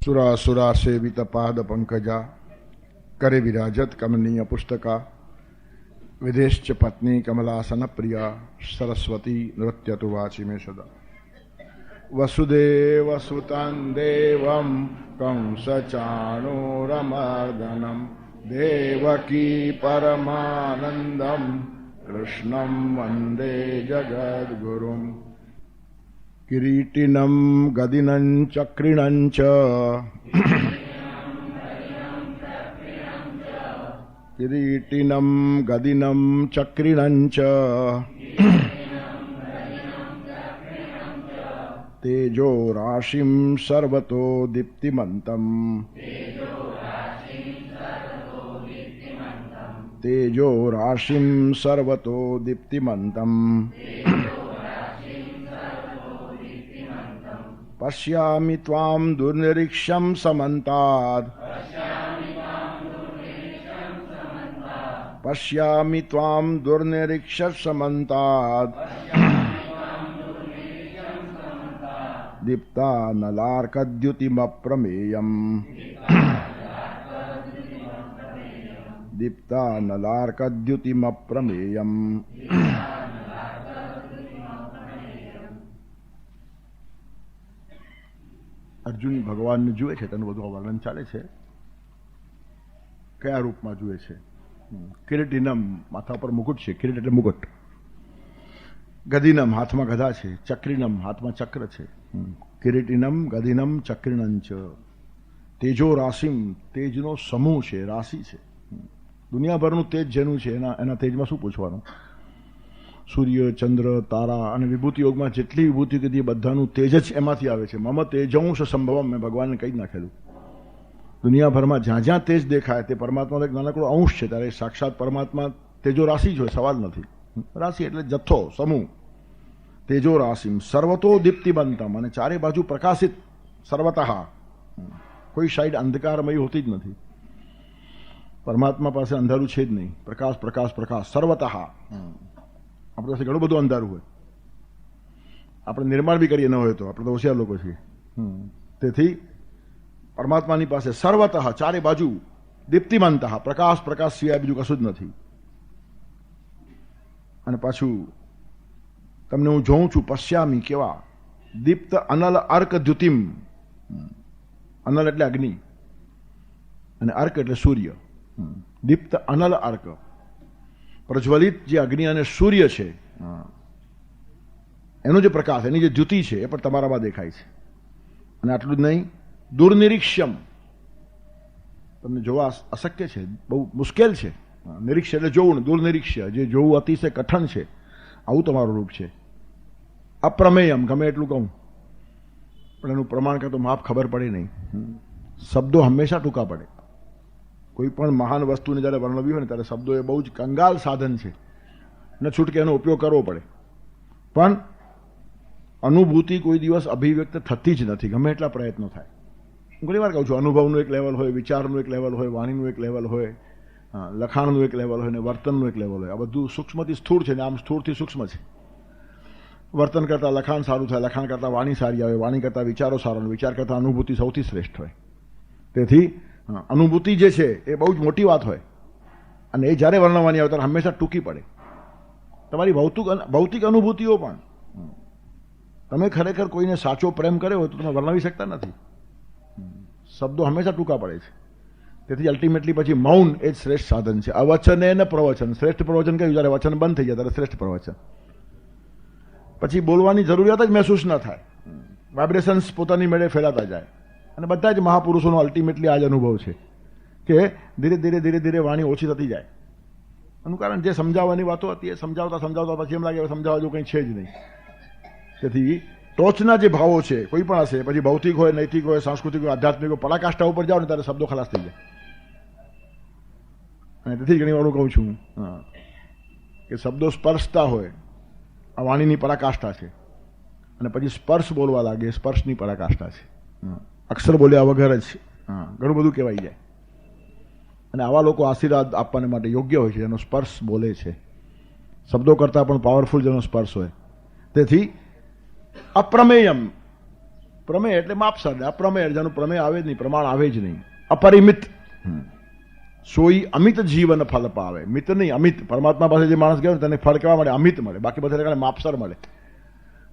सुरासुरा सेवित पाद पंकजा करे विराजत कमनीय पुस्तका विदेश्च पत्नी कमलासन प्रिया सरस्वती नृत्य तो वाची में सदा वसुदेव सुतं देवं कंस चाणूरमर्दनं देवकी परमानंदं कृष्णं वंदे जगद्गुरुं किरीटिनं गदिनं चक्रिणं च किरीटिनं गदिनं चक्रिणं च तेजो राशिं सर्वतो दीप्तिमन्तं तेजो राशिं सर्वतो दीप्तिमन्तं पश्यामि त्वां दुर्निरीक्ष्यं समन्तात् पश्यामि त्वां दुर्निरीक्ष्य समन्तात् दीप्तानलार्कद्युतिमप्रमेयम् दीप्तानलार्कद्युतिमप्रमेयम् अर्जुन भगवान ने जुए છે તેનું બધું વર્ણન ચાલે છે કયા રૂપમાં જુએ છે કિરીટિનમ માથા પર મુકુટ છે કિરીટ એટલે મુકુટ ગદિનમ હાથમાં ગદા છે ચક્રિનમ હાથમાં ચક્ર છે કિરીટિનમ ગદિનમ ચક્રિણં ચ તેજો રાશિમ તેજનો સમૂહ છે રાશિ છે દુનિયાભરનું તેજ જેનું છે એના તેજમાં શું પૂછવાનું સૂર્ય ચંદ્ર તારા અને વિભૂતિ યોગમાં જેટલી વિભૂતિ કીધી બધાનું તેજ જ એમાંથી આવે છે મમ તેજંશ સંભવમ મેં ભગવાનને કહી જ નાખેલું દુનિયાભરમાં જ્યાં જ્યાં તેજ દેખાય તે પરમાત્માનો એક નાનકડો અંશ છે ત્યારે સાક્ષાત પરમાત્મા તેજો રાશિ જ હોય સવાલ નથી રાશિ એટલે જથ્થો સમૂહ તેજો રાશિમ સર્વતો દીપ્તિબંતમ અને ચારે બાજુ પ્રકાશિત સર્વતઃ કોઈ સાઈડ અંધકારમય હોતી જ નથી પરમાત્મા પાસે અંધારું છે જ નહીં પ્રકાશ પ્રકાશ પ્રકાશ સર્વતઃ આપણી પાસે ઘણું બધું અંધારું હોય આપણે નિર્માણ બી કરીએ ન હોય તો આપણે તો હોશિયાર લોકો છીએ તેથી પરમાત્માની પાસે સર્વતઃ ચારે બાજુ દીપ્તિમંત પ્રકાશ પ્રકાશ સિવાય બીજું કશું જ નથી અને પાછું તમને હું જોઉં છું પશ્યામી કેવા દીપ્ત અનલ અર્ક દ્યુતિમ અનલ એટલે અગ્નિ અને અર્ક એટલે સૂર્ય દીપ્ત અનલ અર્ક પ્રજ્વલિત જે અગ્નિ અને સૂર્ય છે એનો જે પ્રકાશ એની જે દ્યુતિ છે એ પણ તમારામાં દેખાય છે અને આટલું જ નહીં દુર્નિરીક્ષ્યમ તમને જોવા અશક્ય છે બહુ મુશ્કેલ છે નિરીક્ષ એટલે જોવું ને દુર્નિરીક્ષ્ય જે જોવું અતિશય કઠણ છે આવું તમારું રૂપ છે અપ્રમેયમ ગમે એટલું કહું પણ એનું પ્રમાણ કરતો માપ ખબર પડે નહીં શબ્દો હંમેશા ટૂંકા પડે કોઈ પણ મહાન વસ્તુને જ્યારે વર્ણવી હોય ને ત્યારે શબ્દો એ બહુ જ કંગાલ સાધન છે ને છૂટકે એનો ઉપયોગ કરવો પડે પણ અનુભૂતિ કોઈ દિવસ અભિવ્યક્ત થતી જ નથી ગમે એટલા પ્રયત્નો થાય હું ઘણી વાર કહું છું અનુભવનું એક લેવલ હોય વિચારનું એક લેવલ હોય વાણીનું એક લેવલ હોય લખાણનું એક લેવલ હોય ને વર્તનનું એક લેવલ હોય આ બધું સૂક્ષ્મથી સ્થૂળ છે ને આમ સ્થૂળથી સૂક્ષ્મ છે વર્તન કરતાં લખાણ સારું થાય લખાણ કરતાં વાણી સારી આવે વાણી કરતાં વિચારો સારા વિચાર કરતાં અનુભૂતિ સૌથી શ્રેષ્ઠ હોય તેથી અનુભૂતિ જે છે એ બહુ જ મોટી વાત હોય અને એ જ્યારે વર્ણવવાની આવે ત્યારે હંમેશા ટૂંકી પડે તમારી ભૌતિક અનુભૂતિઓ પણ તમે ખરેખર કોઈને સાચો પ્રેમ કર્યો હોય તો તમે વર્ણવી શકતા નથી શબ્દો હંમેશા ટૂંકા પડે છે તેથી અલ્ટિમેટલી પછી મૌન એ જ શ્રેષ્ઠ સાધન છે અવચન ને પ્રવચન શ્રેષ્ઠ પ્રવચન કહ્યું જ્યારે વચન બંધ થઈ જાય ત્યારે શ્રેષ્ઠ પ્રવચન પછી બોલવાની જરૂરિયાત જ મહેસૂસ ન થાય વાઇબ્રેશન્સ પોતાની મેળે ફેલાતા જાય અને બધા જ મહાપુરુષોનો અલ્ટિમેટલી આ જ અનુભવ છે કે ધીરે ધીરે ધીરે ધીરે વાણી ઓછી થતી જાય એનું કારણ જે સમજાવવાની વાતો હતી એ સમજાવતા સમજાવતા પછી એમ લાગે સમજાવવા જેવું કંઈ છે જ નહીં તેથી ટોચના જે ભાવો છે કોઈ પણ હશે પછી ભૌતિક હોય નૈતિક હોય સાંસ્કૃતિક હોય આધ્યાત્મિક હોય પરાકાષ્ઠા ઉપર જાઓ ને ત્યારે શબ્દો ખલાસ થઈ જાય અને તેથી ઘણી વાર હું કહું છું કે શબ્દો સ્પર્શતા હોય આ વાણીની પરાકાષ્ઠા છે અને પછી સ્પર્શ બોલવા લાગે સ્પર્શની પરાકાષ્ઠા છે અક્ષર બોલ્યા વગર જ ઘણું બધું કહેવાય જાય અને આવા લોકો આશીર્વાદ આપવાને માટે યોગ્ય હોય છે જેનો સ્પર્શ બોલે છે શબ્દો કરતાં પણ પાવરફુલ જેનો સ્પર્શ હોય તેથી અપ્રમેયમ પ્રમેય એટલે માપસર, અપ્રમેય જેનું પ્રમેય આવે જ નહીં, પ્રમાણ આવે જ નહીં. અપરિમિત સોઈ અમિત જીવન ફલ પાવે. મિત નહીં, અમિત. પરમાત્મા પાસે જે માણસ ગયો તેને ફળ કેવા મળે? અમિત મળે. બાકી બધા માપસર મળે.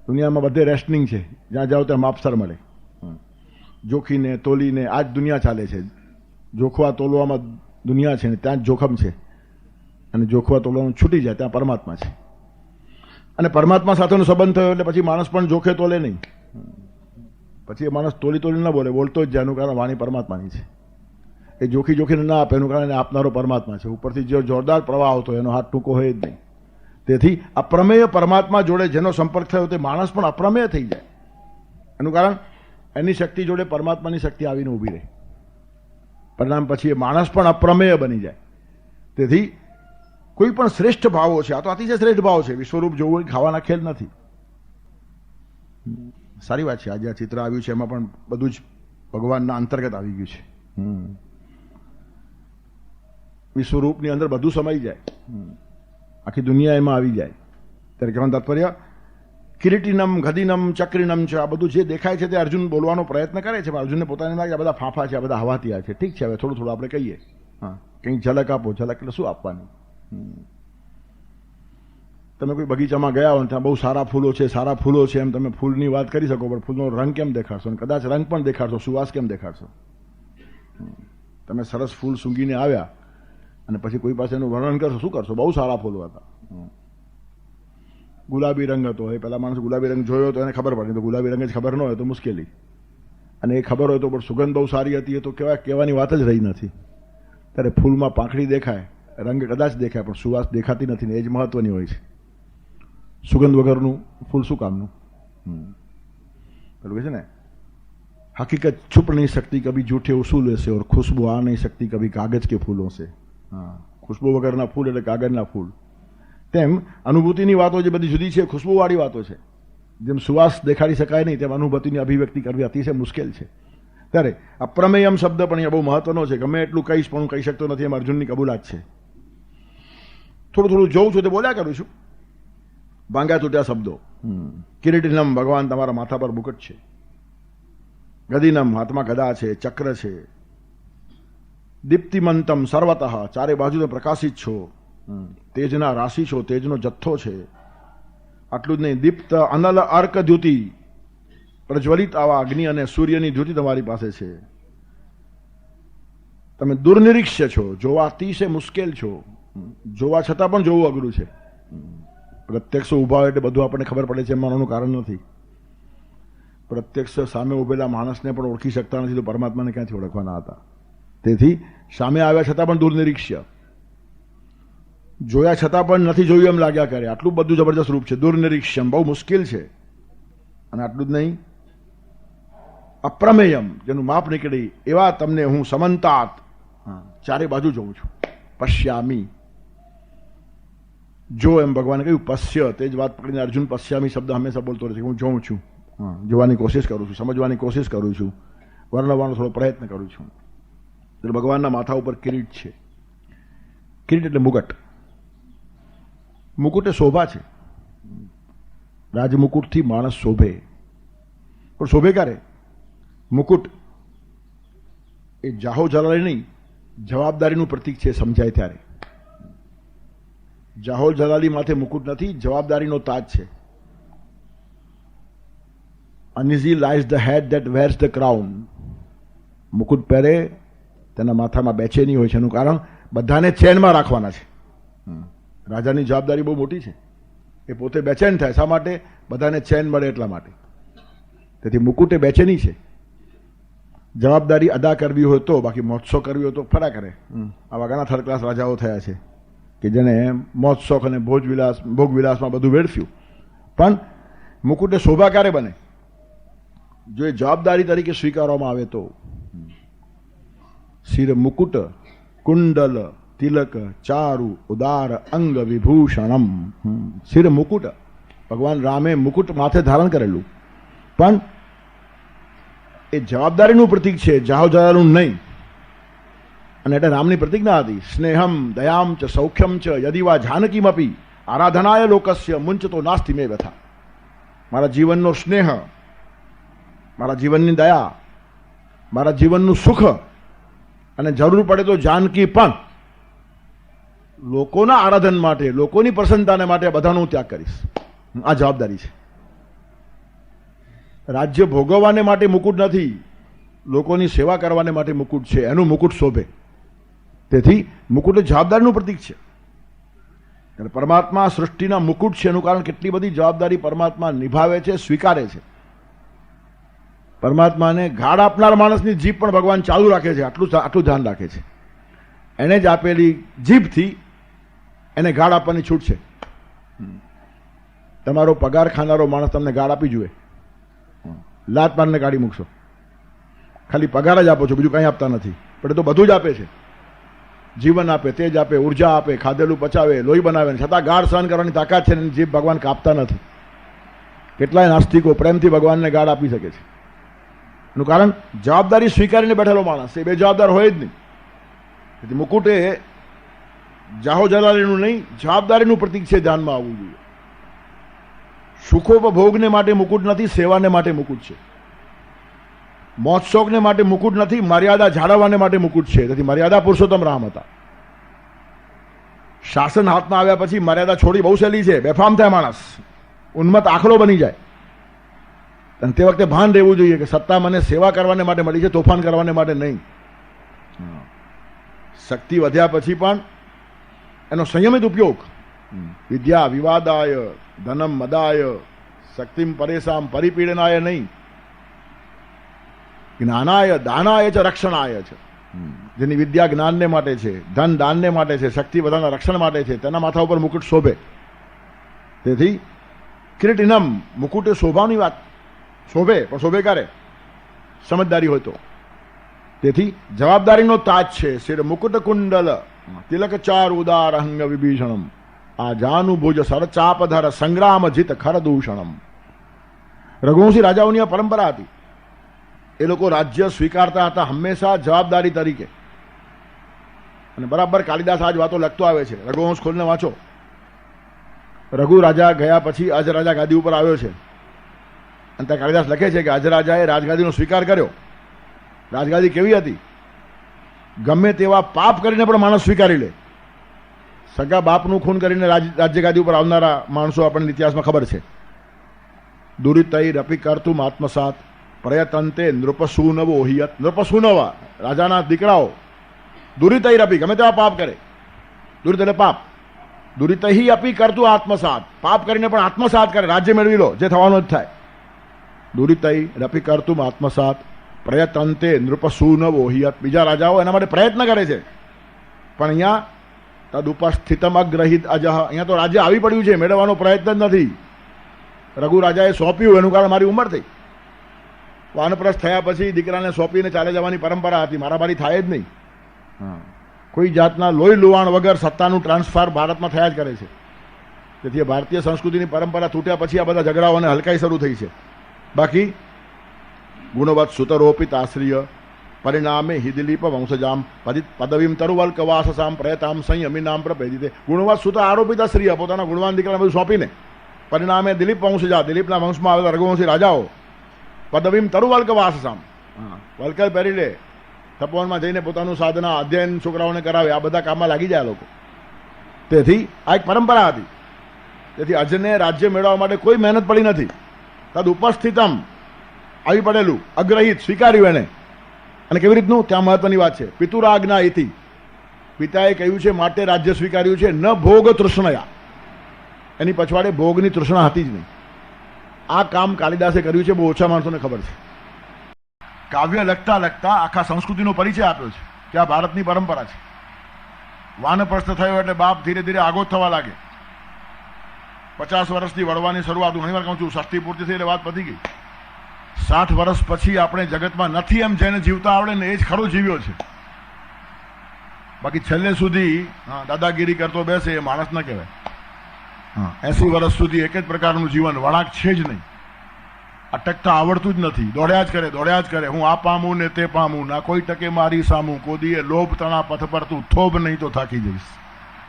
દુનિયામાં બધે રેશનિંગ છે, જ્યાં જાઓ ત્યાં માપસર મળે. જોખીને તોલીને આ જ દુનિયા ચાલે છે. જોખવા તોલવામાં દુનિયા છે ને ત્યાં જ જોખમ છે, અને જોખવા તોલવાનું છૂટી જાય ત્યાં પરમાત્મા છે. અને પરમાત્મા સાથેનો સંબંધ થયો એટલે પછી માણસ પણ જોખે તોલે નહીં. પછી એ માણસ તોલી ના બોલે, બોલતો જ જાય. એનું કારણ વાણી પરમાત્માની છે. એ જોખી જોખીને ના આપે, એનું કારણ આપનારો પરમાત્મા છે. ઉપરથી જે જોરદાર પ્રવાહ આવતો એનો હાથ ટૂંકો હોય જ નહીં. તેથી અપ્રમેય પરમાત્મા જોડે જેનો સંપર્ક થયો તે માણસ પણ અપ્રમેય થઈ જાય. એનું કારણ એની શક્તિ જોડે પરમાત્માની શક્તિ આવીને ઊભી રહે. પરિણામ પછી એ માણસ પણ અપ્રમેય બની જાય. તેથી કોઈ પણ શ્રેષ્ઠ ભાવો છે, આ તો અતિશય શ્રેષ્ઠ ભાવ છે. વિશ્વરૂપ જોવું ખાવાના ખેલ નથી. સારી વાત છે. આજે આ ચિત્ર આવ્યું છે એમાં પણ બધું જ ભગવાનના અંતર્ગત આવી ગયું છે. વિશ્વરૂપની અંદર બધું સમાઈ જાય, આખી દુનિયા એમાં આવી જાય. ત્યારે કહેવાનું તાત્પર્ય કિરીટીનમ ગદિનમ ચક્રીનમ છે, આ બધું જે દેખાય છે તે અર્જુન બોલવાનો પ્રયત્ન કરે છે, પણ અર્જુનને પોતાને લાગે આ બધા ફાંફા છે, આ બધા હવાતિયા છે. ઠીક છે, હવે થોડું થોડું આપણે કહીએ. હા, કંઈક ઝલક આપો. ઝલક એટલે શું આપવાની? તમે કોઈ બગીચામાં ગયા હો ત્યાં બહુ સારા ફૂલો છે, સારા ફૂલો છે એમ તમે ફૂલની વાત કરી શકો, પણ ફૂલનો રંગ કેમ દેખાડશો? કદાચ રંગ પણ દેખાડશો, સુવાસ કેમ દેખાડશો? તમે સરસ ફૂલ સૂંઘીને આવ્યા અને પછી કોઈ પાસે એનું વર્ણન કરશો, શું કરશો? બહુ સારા ફૂલો હતા. ગુલાબી રંગ હતો, એ પેલા માણસ ગુલાબી રંગ જોયો તો એને ખબર પડે, તો ગુલાબી રંગ જ ખબર ન હોય તો મુશ્કેલી. અને એ ખબર હોય તો પણ સુગંધ બહુ સારી હતી, એ તો કહેવાની વાત જ રહી નથી. ત્યારે ફૂલમાં પાંખડી દેખાય, રંગ કદાચ દેખાય, પણ સુવાસ દેખાતી નથી ને એ જ મહત્વની હોય છે. સુગંધ વગરનું ફૂલ શું કામનું? પેલું કહે છે ને, हकीकत छुप नहीं सकती कभी झूठे उसूलों से और खुशबू आ नहीं सकती कभी कागज के फूलों से. હા, ખુશ્બુ વગરના ફૂલ એટલે કાગળના ફૂલ. તેમ અનુભૂતિની વાતો જે બધી જુદી છે, ખુશ્બુવાળી વાતો છે. જેમ સુવાસ દેખાડી શકાય નહીં, તેમ અનુભૂતિની અભિવ્યક્તિ કરવી અતિશય મુશ્કેલ છે. ત્યારે અપ્રમેયમ શબ્દ પણ અહીંયા બહુ મહત્વનો છે. ગમે એટલું કહીશ પણ હું કહી શકતો નથી, એમ અર્જુનની કબૂલાત છે. થોડું થોડું જોઉં છું તે બોલ્યા કરું છું. ભાંગ્યા તૂટ્યા શબ્દો. કિરીટિનમ, ભગવાન તમારા માથા પર મુકટ છે. ગદિનમ, હાથમાં ગદા છે, ચક્ર છે. દીપ્તિમંતમ સર્વતઃ, ચારે બાજુ પ્રકાશિત છો. તેજના રાશિ છો, તેજનો જથ્થો છે. આટલું જ નહીં, દીપ્ત અનલ અર્ક દ્યુતિ, પ્રજ્વલિત આવા અગ્નિ અને સૂર્યની દ્યુતિ તમારી પાસે છે. તમે દુર્નિરીક્ષ્ય છો, જોવા અતિશય મુશ્કેલ છો. જોવા છતાં પણ જોવું અઘરું છે. પ્રત્યક્ષ ઉભા હોય એટલે બધું આપણને ખબર પડે છે, એમ કારણ નથી. પ્રત્યક્ષ સામે ઉભેલા માણસને પણ ઓળખી શકતા નથી, તો પરમાત્માને ક્યાંથી ઓળખવાના હતા? તેથી સામે આવ્યા છતાં પણ દુર્નિરીક્ષ્ય, જોયા છતાં પણ નથી જોયું એમ લાગ્યા કરે. આટલું બધું જબરજસ્ત રૂપ છે. દુર્નિરીક્ષ્યમ, બહુ મુશ્કેલ છે. અને આટલું જ નહીં, અપ્રમેયમ, જેનું માપ નીકળી એવા તમને હું સમંતાત, ચારે બાજુ જોઉં છું. પશ્યામી, જો એમ ભગવાને કહ્યું. પશ્ય, તે જ વાત પકડીને અર્જુન પશ્યામી શબ્દ હંમેશા બોલતો રહે છે. હું જોઉં છું, જોવાની કોશિશ કરું છું, સમજવાની કોશિશ કરું છું, વર્ણવવાનો થોડો પ્રયત્ન કરું છું. એટલે ભગવાનના માથા ઉપર કિરીટ છે. કિરીટ એટલે મુકટ. મુકુટ એ શોભા છે. રાજમુકુટથી માણસ શોભે, પણ શોભે ક્યારે? મુકુટ એ જાહો જલાલી નહીં, જવાબદારીનું પ્રતીક છે, સમજાય ત્યારે. જાહોલ જલાલી માથે મુકુટ નથી, જવાબદારીનો તાજ છે. Uneasy lies the head that wears the crown. મુકુટ પહેરે તેના માથામાં બેચેની હોય છે. એનું કારણ બધાને ચેનમાં રાખવાના છે. રાજાની જવાબદારી બહુ મોટી છે. એ પોતે બેચેન થાય. શા માટે? બધાને ચેન મળે એટલા માટે. તેથી મુકુટ એ બેચેની છે. જવાબદારી અદા કરવી હોય તો, બાકી મોજશોખ કરવી હોય તો ફરા કરે. આવા ઘણા થર્ડ ક્લાસ રાજાઓ થયા છે કે જેને મોજશોખ અને ભોગવિલાસમાં બધું વેડફ્યું. પણ મુકુટ એ શોભા ક્યારે બને? જો એ જવાબદારી તરીકે સ્વીકારવામાં આવે તો. શિર મુકુટ કુંડલ તિલક ચારુ ઉદાર અંગ વિભૂષણમ. શિર મુકુટ, ભગવાન રામે મુકુટ માથે ધારણ કરેલું, પણ એ જવાબદારીનું પ્રતીક છે, જાહો જલાલું નહીં. અને એટલે રામની પ્રતિજ્ઞા હતી, સ્નેહમ દયામ ચ સૌખ્યમ ચ યદિવા જાનકીમપી આરાધનાય લોકસ્ય મુંચતો નાસ્તિ મે વ્યથા. મારા જીવનનો સ્નેહ મારા જીવનની દયા, મારા જીવનનું સુખ, અને જરૂર પડે તો જાનકી પણ લોકોના આરાધન માટે, લોકોની પ્રસન્નતાને માટે બધાનો હું ત્યાગ કરીશ. આ જવાબદારી છે. રાજ્ય ભોગવવાને માટે મુકુટ નથી, લોકોની સેવા કરવાને માટે મુકુટ છે. એનું મુકુટ શોભે. તેથી મુકુટ એ જવાબદારીનું પ્રતીક છે. અને પરમાત્મા સૃષ્ટિના મુકુટ છે. એનું કારણ કેટલી બધી જવાબદારી પરમાત્મા નિભાવે છે, સ્વીકારે છે. પરમાત્માને ગાળ આપનાર માણસની જીભ પણ ભગવાન ચાલુ રાખે છે. આટલું ધ્યાન રાખે છે. એને જ આપેલી જીભથી એને ગાળ આપવાની છૂટ છે. તમારો પગાર ખાનારો માણસ તમને ગાળ આપી જોઈએ, લાત મારને કાઢી મૂકશો. ખાલી પગાર જ આપો છો, બીજું કંઈ આપતા નથી. પણ એ તો બધું જ આપે છે. જીવન આપે, તેજ આપે, ઉર્જા આપે, ખાધેલું પચાવે, લોહી બનાવે, છતાં ગાળ સહન કરવાની તાકાત છે. એની જીભ ભગવાન કાપતા નથી. કેટલાય નાસ્તિકો પ્રેમથી ભગવાનને ગાળ આપી શકે છે. એનું કારણ જવાબદારી સ્વીકારીને બેઠેલો માણસ એ બે જવાબદાર હોય જ નહીં. તેથી મુકુટ એ જાહો જલાલીનું નહીં, જવાબદારીનું પ્રતીક છે. ધ્યાનમાં આવવું જોઈએ. સુખોપભોગને માટે મુકુટ નથી, સેવાને માટે મુકુટ છે. મોજશોખને માટે મુકુટ નથી, મર્યાદા જાળવવાને માટે મુકુટ છે. તેથી મર્યાદા પુરુષોત્તમ રામ હતા. શાસન હાથમાં આવ્યા પછી મર્યાદા છોડી બહુ સહેલી છે. બેફામ થાય માણસ, ઉન્મત્ત આખલો બની જાય. અને તે વખતે ભાન રહેવું જોઈએ કે સત્તા મને સેવા કરવાને માટે મળી છે, તોફાન કરવાને માટે નહીં. શક્તિ વધ્યા પછી પણ એનો સંયમિત ઉપયોગ. વિદ્યા વિવાદાય ધનમ મદાય શક્તિમ પરેશામ પરિપીડનાય નહીં, જ્ઞાનાય દાનાય છે રક્ષણાય છે. જેની વિદ્યા જ્ઞાનને માટે છે, ધન દાનને માટે છે, શક્તિ બધાના રક્ષણ માટે છે, તેના માથા ઉપર મુકુટ શોભે. તેથી કિરીટિનમ, મુકુટ એ શોભાની વાત. શોભે, પણ શોભે ક્યારે? સમજદારી હોય તો. તેથી જવાબદારીનો તાજ છે. શિર મુકુટ કુંડલ તિલક ચાર ઉદાર અંગ વિભીષણમ આ જાનુભુજ સરચાપધર સંગ્રામ જીત ખરદૂષણમ. રઘુવંશી રાજાઓની આ પરંપરા હતી. એ લોકો રાજ્ય સ્વીકારતા હતા હંમેશા જવાબદારી તરીકે. અને બરાબર કાલિદાસ આજ વાતો લખતો આવે છે. રઘુવંશ ખોલીને વાંચો. રઘુ રાજા ગયા પછી અજ રાજા ગાદી ઉપર આવ્યો છે. અને ત્યાં કાલિદાસ લખે છે કે અજ રાજાએ રાજગાદીનો સ્વીકાર કર્યો. રાજગાદી કેવી હતી? ગમે તેવા પાપ કરીને પણ માણસ સ્વીકારી લે. સગા બાપનું ખૂન કરીને રાજ્યગાદી ઉપર આવનારા માણસો આપણને ઇતિહાસમાં ખબર છે. દુરિતઈ રપી કરતું આત્મસાત પ્રયતંતે નૃપસૂનવો હિયત. નૃપસૂનવા રાજાના દીકરાઓ દુરિતઈ રપી ગમે તેવા પાપ કરે. દુરિત એટલે પાપ. દુરિતઈ અપી કરતું આત્મસાત, પાપ કરીને પણ આત્મસાત કરે. રાજ્ય મેળવી લો, જે થવાનું જ થાય. દુરિતઈ રપી કરતું આત્મસાત પ્રયતંતે નૃપસૂનવો હિયત. બીજા રાજાઓ એના માટે પ્રયત્ન કરે છે, પણ અહીંયા તદુપસ્થિતમ અગ્રહિત અજહ. અહીંયા તો રાજ્ય આવી પડ્યું છે, મેળવવાનો પ્રયત્ન જ નથી. રઘુ રાજાએ સોંપ્યું, એનું કારણ મારી ઉંમર થઈ. વાનપ્રસ્થ થયા પછી દીકરાને સોંપીને ચાલે જવાની પરંપરા હતી. મારામારી થાય જ નહીં. કોઈ જાતના લોહી લુવાણ વગર સત્તાનું ટ્રાન્સફર ભારતમાં થયા જ કરે છે. તેથી ભારતીય સંસ્કૃતિની પરંપરા તૂટ્યા પછી આ બધા ઝઘડાઓ અને હલકાઈ શરૂ થઈ છે. બાકી ગુણવત સુતરોપિત આશ્રિય પરિણામે હિદલીપ વંશજામ પદવીમ તરુવલ્કવાસસામ પ્રયતામ સંયમિનામ પ્રભેદિતે. ગુણવત સુત આરોપિત આશ્રિય, પોતાના ગુણવાન દીકરાને બધું સોંપીને પરિણામે દિલીપ વંશજા, દિલીપના વંશમાં આવેલા રઘુવંશી રાજાઓ પદવીમ તરુવલ્કવાસસામ, વલ્કલ પહેરી લે, તપોવનમાં જઈને પોતાનું સાધના અધ્યયન છોકરાઓને કરાવે. આ બધા કામમાં લાગી જાય લોકો. તેથી આ એક પરંપરા હતી. તેથી અજને રાજ્ય મેળવવા માટે કોઈ મહેનત પડી નથી. તદ ઉપસ્થિતમ આવી પડેલું, અગ્રહિત સ્વીકાર્યું એને. અને કેવી રીતનું? ત્યાં મહત્વની વાત છે. પિતુરાજ્ઞા ઇતિ, પિતાએ કહ્યું છે માટે રાજ્ય સ્વીકાર્યું છે. ન ભોગ તૃષ્ણયા, એની પછવાડે ભોગની તૃષ્ણા હતી જ નહીં. આ કામ કાલિદાસે કર્યું છે. બહુ ઓછા માણસોને ખબર છે. કાવ્ય લખતા લખતા આખા સંસ્કૃતિનો પરિચય આપ્યો છે કે આ ભારતની પરંપરા છે. વાનપ્રસ્થ થયો એટલે બાપ ધીરે ધીરે આગોત થવા લાગે. 50 વર્ષથી વળવાની શરૂઆત, હું ઘણીવાર કહું છું, ષષ્ઠી પૂર્તિ થઈ એટલે વાત પતી ગઈ. 60 વર્ષ પછી આપણે જગતમાં નથી એમ જેને જીવતા આવડે ને એ જ ખરો જીવ્યો છે. બાકી છેલ્લે સુધી દાદાગીરી કરતો બેસે એ માણસ ન કહેવાય. 80 વર્ષ સુધી એક જ પ્રકારનું જીવન, વળાંક છે જ નહીં. અટકતા આવડતું જ નથી. દોડ્યા જ કરે, દોડ્યા જ કરે. હું આ પામું ને તે પામું, ના કોઈ ટકે મારી સામું, કોદીએ લોભ તણા પથ પર તું થોભ નહીં તો થાકી જઈશ.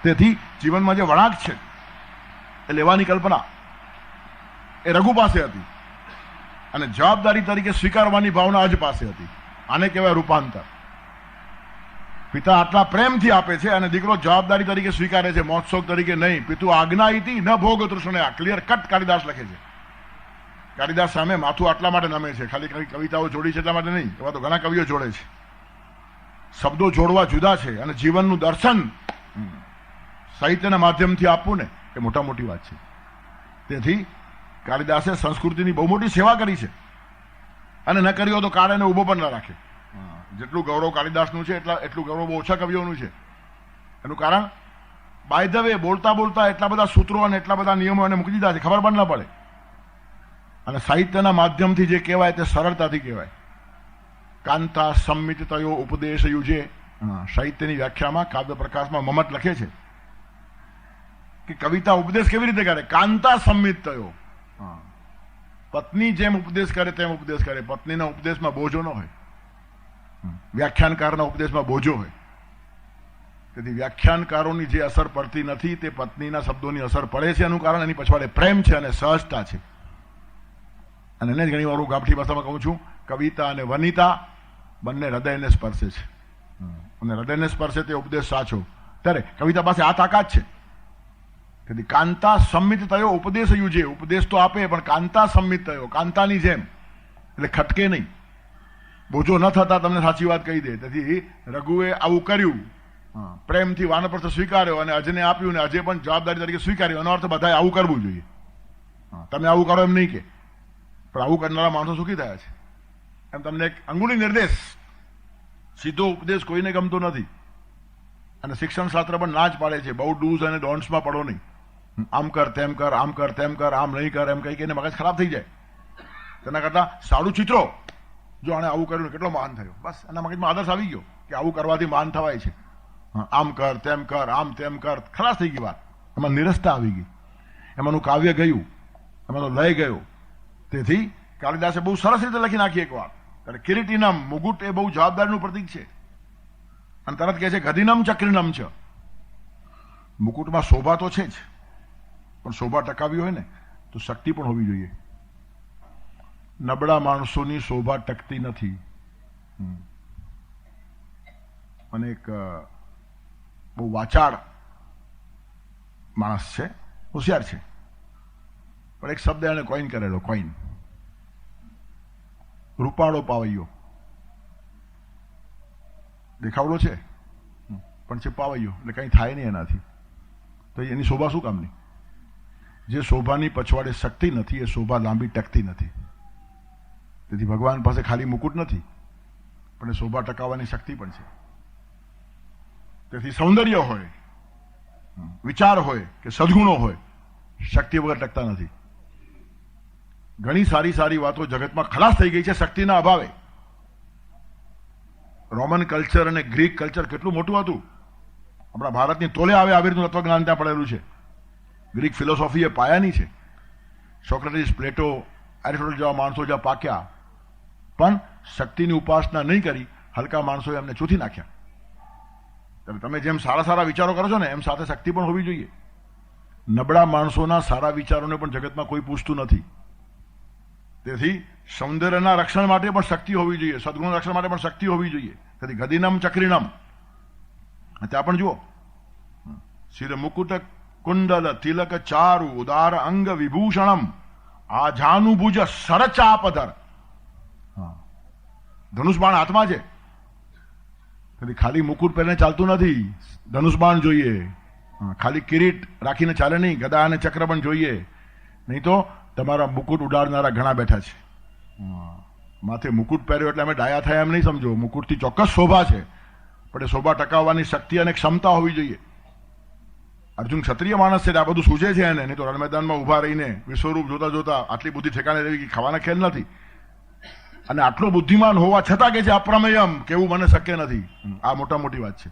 તેથી જીવનમાં જે વળાંક છે એ લેવાની કલ્પના એ રઘુ પાસે હતી. અને જવાબદારી તરીકે સ્વીકારવાની ભાવના જ પાસે હતી. આને કહેવાય રૂપાંતર. પિતા આટલા પ્રેમથી આપે છે અને દીકરો જવાબદારી તરીકે સ્વીકારે છે, મોત્સોક તરીકે નહીં. પિતુ આજ્ઞા ઇતિ ન ભોગ તૃષ્ણયા. ક્લિયર કટ કાલિદાસ લખે છે. કાલિદાસ સામે માથું આટલા માટે નમે છે, ખાલી કવિતાઓ જોડી છે એટલા માટે નહીં. એવા તો ઘણા કવિઓ જોડે છે. શબ્દો જોડવા જુદા છે અને જીવનનું દર્શન સાહિત્યના માધ્યમથી આપવું ને એ મોટા મોટી વાત છે. તેથી કાલિદાસે સંસ્કૃતિની બહુ મોટી સેવા કરી છે અને ન કરી હોય તો કાળ એને ઉભો પણ ના રાખે. જેટલું ગૌરવ કાલિદાસનું છે એટલું ગૌરવ ઓછા કવિઓનું છે. એનું કારણ બાય ધ વે બોલતા બોલતા એટલા બધા સૂત્રો અને એટલા બધા નિયમો એને મૂકી દીધા છે, ખબર પણ ના પડે. અને સાહિત્યના માધ્યમથી જે કહેવાય તે સરળતાથી કહેવાય. કાંતા સંમિત તયો ઉપદેશ યુજે. સાહિત્યની વ્યાખ્યામાં કાવ્ય પ્રકાશમાં મમત લખે છે કે કવિતા ઉપદેશ કેવી રીતે કરે? કાંતા સંમિત તયો. પત્ની જેમ ઉપદેશ કરે તેમ ઉપદેશ કરે. પત્નીના ઉપદેશમાં બોજો ન હોય, વ્યાખ્યાનકારના ઉપદેશમાં બોજો હોય. તેથી વ્યાખ્યાનકારોની જે અસર પડતી નથી તે પત્નીના શબ્દોની અસર પડે છે. એનું કારણ એની પછવાડે પ્રેમ છે અને સહજતા છે. અને એને જ ઘણી વાર હું ગામઠી ભાષામાં કહું છું, કવિતા અને વનિતા બંને હૃદયને સ્પર્શે છે અને હૃદયને સ્પર્શે તે ઉપદેશ સાચો. ત્યારે કવિતા પાસે આ તાકાત છે. તેથી કાંતા સંમિત થયો ઉપદેશ યુજે. ઉપદેશ તો આપે પણ કાંતા સંમિત થયો, કાંતાની જેમ, એટલે ખટકે નહીં, બોજો ન થતા તમને સાચી વાત કહી દે. તેથી રઘુએ આવું કર્યું, પ્રેમથી વાનપ્રસ્થ સ્વીકાર્યો અને અજને આપ્યું ને અજય પણ જવાબદારી તરીકે સ્વીકાર્યું. એનો અર્થ બધાએ આવું કરવું જોઈએ. તમે આવું કરો એમ નહીં કે, પણ આવું કરનારા માણસો સુખી થયા છે. એમ તમને એક અંગુલી નિર્દેશ, સીધો ઉપદેશ કોઈને ગમતો નથી. અને શિક્ષણ શાસ્ત્ર પણ ના જ પાડે છે, બહુ ડૂઝ અને ડોન્ટ્સમાં પડો નહીં. આમ કર તેમ કર, આમ કર તેમ કર, આમ નહીં કર, એમ કઈ કહીને મગજ ખરાબ થઈ જાય. તેના કરતા સારું ચિત્રો, જો આને આવું કર્યું કેટલો મહાન થયો, બસ એના મગજમાં આદર્શ આવી ગયો કે આવું કરવાથી મહાન થવાય છે. આમ કર તેમ કર, આમ તેમ કર, ખલાસ થઈ ગઈ વાત. એમાં નિરસતા આવી ગઈ, એમાંનું કાવ્ય ગયું, એમાંનો લય ગયો. તેથી કાલિદાસે બહુ સરસ રીતે લખી નાખી એક વાત. કિરીટીનમ, મુગુટ એ બહુ જવાબદારીનું પ્રતીક છે. અને તરત કહે છે ગદિનમ ચક્રિનમ છે. મુકુટમાં શોભા તો છે જ, પણ શોભા ટકાવી હોય ને તો શક્તિ પણ હોવી જોઈએ. નબળા માણસોની શોભા ટકતી નથી. મને એક બહુ વાચાળ માણસ છે, હોશિયાર છે, પણ એક શબ્દ એને કોઈન કરેલો. કોઈન, રૂપાળો પાવૈયો. દેખાવડો છે પણ છે પાવૈયો, એટલે કંઈ થાય નહીં એનાથી. તો એની શોભા શું કામની? જે શોભાની પછવાડે શક્તિ નથી એ શોભા લાંબી ટકતી નથી. તેથી ભગવાન પાસે ખાલી મુકુટ નથી, પણ એ શોભા ટકાવવાની શક્તિ પણ છે. તેથી સૌંદર્ય હોય, વિચાર હોય કે સદગુણો હોય, શક્તિ વગર ટકતા નથી. ઘણી સારી સારી વાતો જગતમાં ખલાસ થઈ ગઈ છે શક્તિના અભાવે. રોમન કલ્ચર અને ગ્રીક કલ્ચર કેટલું મોટું હતું. આપણા ભારતની તોલે આવે આવી રીતનું તત્વજ્ઞાન ત્યાં પડેલું છે. ગ્રીક ફિલોસોફી એ પાયાની છે. સોક્રેટિસ, પ્લેટો, એરિસ્ટોટલ જેવા માણસો જ્યાં પાક્યા, પણ શક્તિની ઉપાસના નહીં કરી, હલકા માણસોએ એમને ચૂથી નાખ્યા. તમે જેમ સારા સારા વિચારો કરો છો ને એમ સાથે શક્તિ પણ હોવી જોઈએ. નબળા માણસોના સારા વિચારોને પણ જગતમાં કોઈ પૂછતું નથી. તેથી સૌંદર્યના રક્ષણ માટે પણ શક્તિ હોવી જોઈએ, સદગુણ રક્ષણ માટે પણ શક્તિ હોવી જોઈએ. તેથી ગદિનમ ચક્રિનમ. ત્યાં પણ જુઓ, શિર મુકુટ કુંડલ તિલક ચારુ ઉદાર અંગ વિભૂષણમ આજાનુભુજ સરચાપધર. ધનુષબાણ હાથમાં છે. તેથી ખાલી મુકુટ પહેરીને ચાલતું નથી, ધનુષબાણ જોઈએ. ખાલી કિરીટ રાખીને ચાલે નહીં, ગદા અને ચક્ર પણ જોઈએ. નહીં તો તમારા મુકુટ ઉડાડનારા ઘણા બેઠા છે. માથે મુકુટ પહેર્યો એટલે અમે ડાયા થયા એમ નહીં સમજો. મુકુટથી ચોક્કસ શોભા છે, પણ એ શોભા ટકાવવાની શક્તિ અને ક્ષમતા હોવી જોઈએ. અર્જુન ક્ષત્રિય માણસ છે, આ બધું સૂચે છે એને. નહીં તો રણ મેદાનમાં ઉભા રહીને વિશ્વરૂપ જોતા જોતા આટલી બુદ્ધિ ઠેકાણે રહેવી ખાવાના ખેલ નથી. અને આટલો બુદ્ધિમાન હોવા છતાં કે છે અપ્રમેયમ, કેવું મને શક્ય નથી. આ મોટા મોટી વાત છે.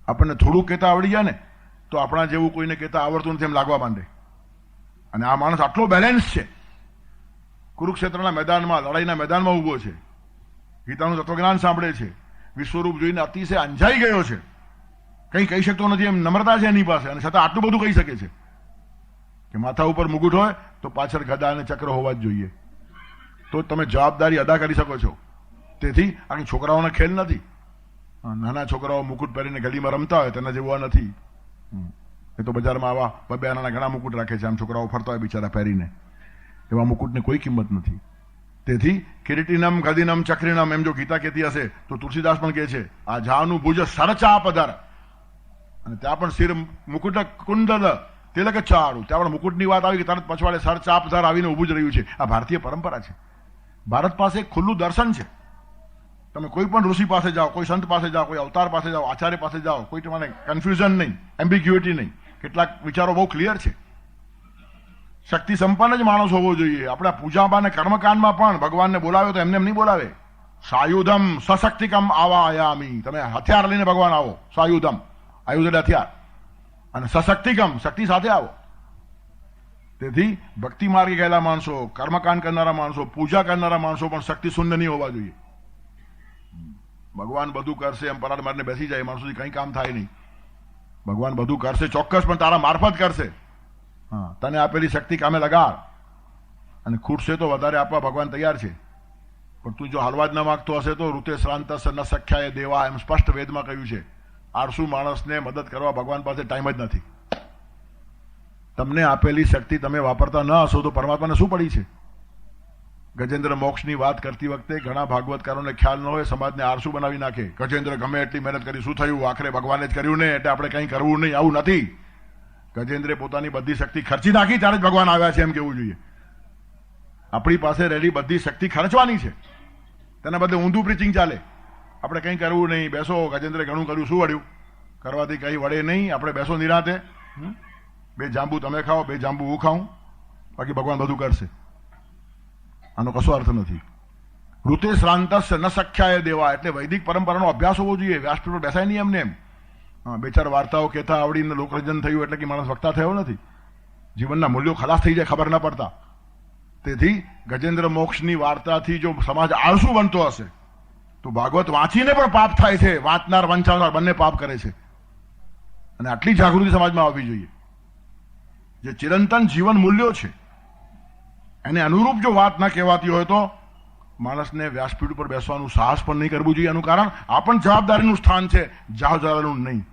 આપણને થોડું કહેતા આવડી જાય ને તો આપણા જેવું કોઈને કહેતા આવડતું નથી એમ લાગવા માંડે. અને આ માણસ આટલો બેલેન્સ છે. કુરુક્ષેત્રના મેદાનમાં, લડાઈના મેદાનમાં ઉભો છે, ગીતાનું તત્વજ્ઞાન સાંભળે છે, વિશ્વરૂપ જોઈને અતિશય અંજાઈ ગયો છે, કંઈ કહી શકતો નથી એમ નમ્રતા છે એની પાસે, અને છતાં આટલું બધું કહી શકે છે કે માથા ઉપર મુગુટ હોય તો પાછળ ગદા અને ચક્ર હોવા જ જોઈએ. તો તમે જવાબદારી અદા કરી શકો છો. તેથી આ છોકરાઓનો ખેલ નથી. નાના છોકરાઓ મુકુટ પહેરીને ગલીમાં રમતા હોય તેના જેવું આ નથી. એ તો બજારમાં આવા બબે નાના ઘણા મુકુટ રાખે છે, આમ છોકરાઓ ફરતા હોય બિચારા પહેરીને. એવા મુકુટની કોઈ કિંમત નથી. તેથી કિરીટિનમ ગદિનમ ચક્રિનમ એમ જો ગીતા કહેતી હશે તો તુલસીદાસ પણ કહે છે આ જાનું ભુજ સરચાપ ધર, અને ત્યાં પણ શિર મુકુટ કુંડલ તિલક ચાળું, ત્યાં પણ મુકુટની વાત આવી કે તરત પછવાડે સરચાપ ધર આવીને ઊભું જ રહ્યું છે. આ ભારતીય પરંપરા છે. ભારત પાસે એક ખુલ્લું દર્શન છે. તમે કોઈ પણ ઋષિ પાસે જાઓ, કોઈ સંત પાસે જાઓ, કોઈ અવતાર પાસે જાઓ, આચાર્ય પાસે જાઓ, કોઈ તમારે કન્ફ્યુઝન નહીં, એમ્બિગ્યુઇટી નહીં. કેટલાક વિચારો બહુ ક્લિયર છે. શક્તિ સંપન્ન જ માણસ હોવો જોઈએ. આપણા પૂજામાં અને કર્મકાંડમાં પણ ભગવાનને બોલાવ્યો તો એમને એમ નહીં બોલાવે. સાયુધમ સશક્તિકમ આવાયામી, તમે હથિયાર લઈને ભગવાન આવો. સાયુધમ, આયુધ એટલે હથિયાર, અને સશક્તિકમ, શક્તિ સાથે આવો. તેથી ભક્તિ માર્ગે ગયેલા માણસો, કર્મકાંડ કરનારા માણસો, પૂજા કરનારા માણસો પણ શક્તિ શૂન્ય નહીં હોવા જોઈએ. ભગવાન બધું કરશે એમ પરાડ મારીને બેસી જાય માણસોથી કંઈ કામ થાય નહીં. ભગવાન બધું કરશે ચોક્કસ, પણ તારા મારફત કરશે. હા, તને આપેલી શક્તિ કામે લગાડ, અને ખૂટશે તો વધારે આપવા ભગવાન તૈયાર છે. પણ તું જો હાલવા જ ન માગતો હશે તો ઋતે શ્રાંત ન સખ્યાએ દેવા, એમ સ્પષ્ટ વેદમાં કહ્યું છે. આળસુ માણસને મદદ કરવા ભગવાન પાસે ટાઈમ જ નથી. તમને આપેલી શક્તિ તમે વાપરતા ન હશો તો પરમાત્માને શું પડી છે? ગજેન્દ્ર મોક્ષની વાત કરતી વખતે ઘણા ભાગવતકારોને ખ્યાલ ન હોય, સમાજને આળસુ બનાવી નાખે. ગજેન્દ્ર ગમે એટલી મહેનત કરી, શું થયું? આખરે ભગવાને જ કર્યું ને, એટલે આપણે કંઈ કરવું નહીં. આવું નથી. ગજેન્દ્રે પોતાની બધી શક્તિ ખર્ચી નાખી ત્યારે જ ભગવાન આવ્યા છે એમ કેવું જોઈએ. આપણી પાસે રહેલી બધી શક્તિ ખર્ચવાની છે, તેના બદલે ઊંધું પ્રીચિંગ ચાલે. આપણે કંઈ કરવું નહીં, બેસો, ગજેન્દ્રે ઘણું કર્યું, શું વળ્યું? કરવાથી કંઈ વળે નહીં. આપણે બેસો નિરાંતે, 2 જાંબુ તમે ખાઓ, 2 જાંબુ હું ખાઉં, બાકી ભગવાન બધું કરશે. આનો કશો અર્થ નથી. ઋતે શ્રાંતસ્ય ન સખ્યાય દેવા, એટલે વૈદિક પરંપરાનો અભ્યાસ હોવો જોઈએ. વ્યાસપીઠ પર બેસાય નહીં એમને એમ. 2-4 વાર્તાઓ કહેતા આવડીને લોકરંજન થયું એટલે કે માણસ વક્તા થયો નથી. જીવનના મૂલ્યો ખલાસ થઈ જાય ખબર ના પડતા. તેથી ગજેન્દ્ર મોક્ષની વાર્તાથી જો સમાજ આળસુ બનતો હશે તો ભાગવત વાંચીને પણ પાપ થાય છે. વાંચનાર વંચાવનાર બંને પાપ કરે છે. અને આટલી જાગૃતિ સમાજમાં આવવી જોઈએ. જે ચિરંતન જીવન મૂલ્યો છે એને અનુરૂપ જો વાત ના કહેવાતી હોય તો માણસને વ્યાસપીઠ ઉપર બેસવાનું સાહસ પણ નહીં કરવું જોઈએ. એનું કારણ આ પણ જવાબદારીનું સ્થાન છે, જાહજાલાનું નહીં.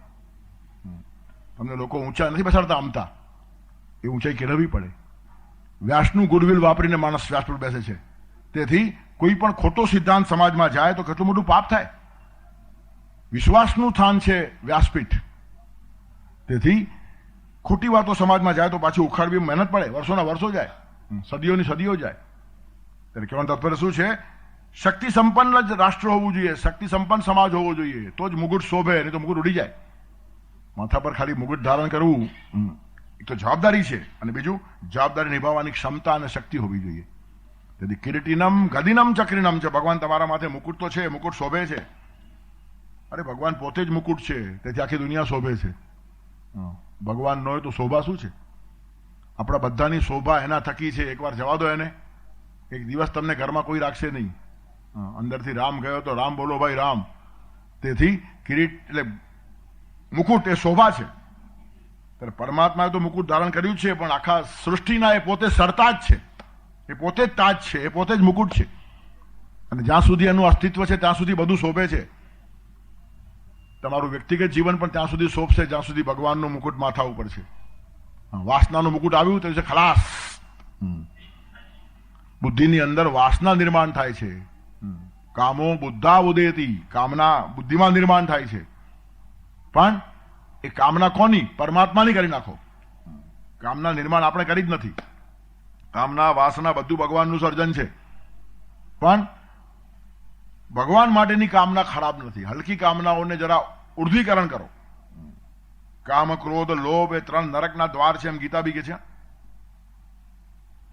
તમને લોકો ઊંચા નથી બેસાડતા આમતા, એ ઊંચાઈ કેળવવી પડે. વ્યાસનું ગુડવિલ વાપરીને માણસ વ્યાસપીઠ બેસે છે. તેથી કોઈ પણ ખોટો સિદ્ધાંત સમાજમાં જાય તો કેટલું મોટું પાપ થાય. વિશ્વાસનું સ્થાન છે વ્યાસપીઠ. તેથી ખોટી વાતો સમાજમાં જાય તો પાછી ઉખાડવી મહેનત પડે. વર્ષોના વર્ષો જાય, સદીઓની સદીઓ જાય. ત્યારે કહેવાનું તાત્પર્ય શું છે? શક્તિ સંપન્ન જ રાષ્ટ્ર હોવું જોઈએ, શક્તિ સંપન્ન સમાજ હોવો જોઈએ, તો જ મુગુટ શોભે, નહીં તો મુગુટ ઉડી જાય. માથા પર ખાલી મુગુટ ધારણ કરવું એક તો જવાબદારી છે, અને બીજું જવાબદારી નિભાવવાની ક્ષમતા અને શક્તિ હોવી જોઈએ. તેથી કિરીટિનમ ગદિનમ ચક્રિનમ છે. ભગવાન તમારા માથે મુકુટ તો છે, મુકુટ શોભે છે. અરે ભગવાન પોતે જ મુકુટ છે, તેથી આખી દુનિયા શોભે છે. ભગવાન ન હોય તો શોભા શું છે? આપણા બધાની શોભા એના થકી છે. એકવાર જવા દો એને. એક દિવસ તમને ઘરમાં કોઈ રાખશે નહીં. અંદરથી રામ ગયો તો રામ બોલો ભાઈ રામ. તેથી કિરીટ એટલે મુકુટ એ શોભા છે. ત્યારે પરમાત્માએ તો મુકુટ ધારણ કર્યું છે, પણ આખા સૃષ્ટિના એ પોતે સરતાજ છે. એ પોતે જ તાજ છે, એ પોતે જ મુકુટ છે. અને જ્યાં સુધી એનું અસ્તિત્વ છે ત્યાં સુધી બધું શોભે છે. તમારું વ્યક્તિગત જીવન પણ ત્યાં સુધી શોભશે જ્યાં સુધી ભગવાનનું મુકુટ માથા ઉપર છે. વાસનાનું મુકુટ આવ્યું તો ખલાસ. બુદ્ધિની અંદર વાસના નિર્માણ થાય છે. કામો બુદ્ધા ઉદેતી, કામના બુદ્ધિમાં નિર્માણ થાય છે. પણ એ કામના કોની? પરમાત્માની કરી નાખો. કામના નિર્માણ આપણે કરી જ નથી. કામના વાસના બધું ભગવાનનું સર્જન છે. પણ ભગવાન માટેની કામના ખરાબ નથી. હલકી કામનાઓને જરા ઉર્ધ્વીકરણ કરો. કામ, ક્રોધ, લોભ એ 3 નરકના દ્વાર છે એમ ગીતા બી કે છે.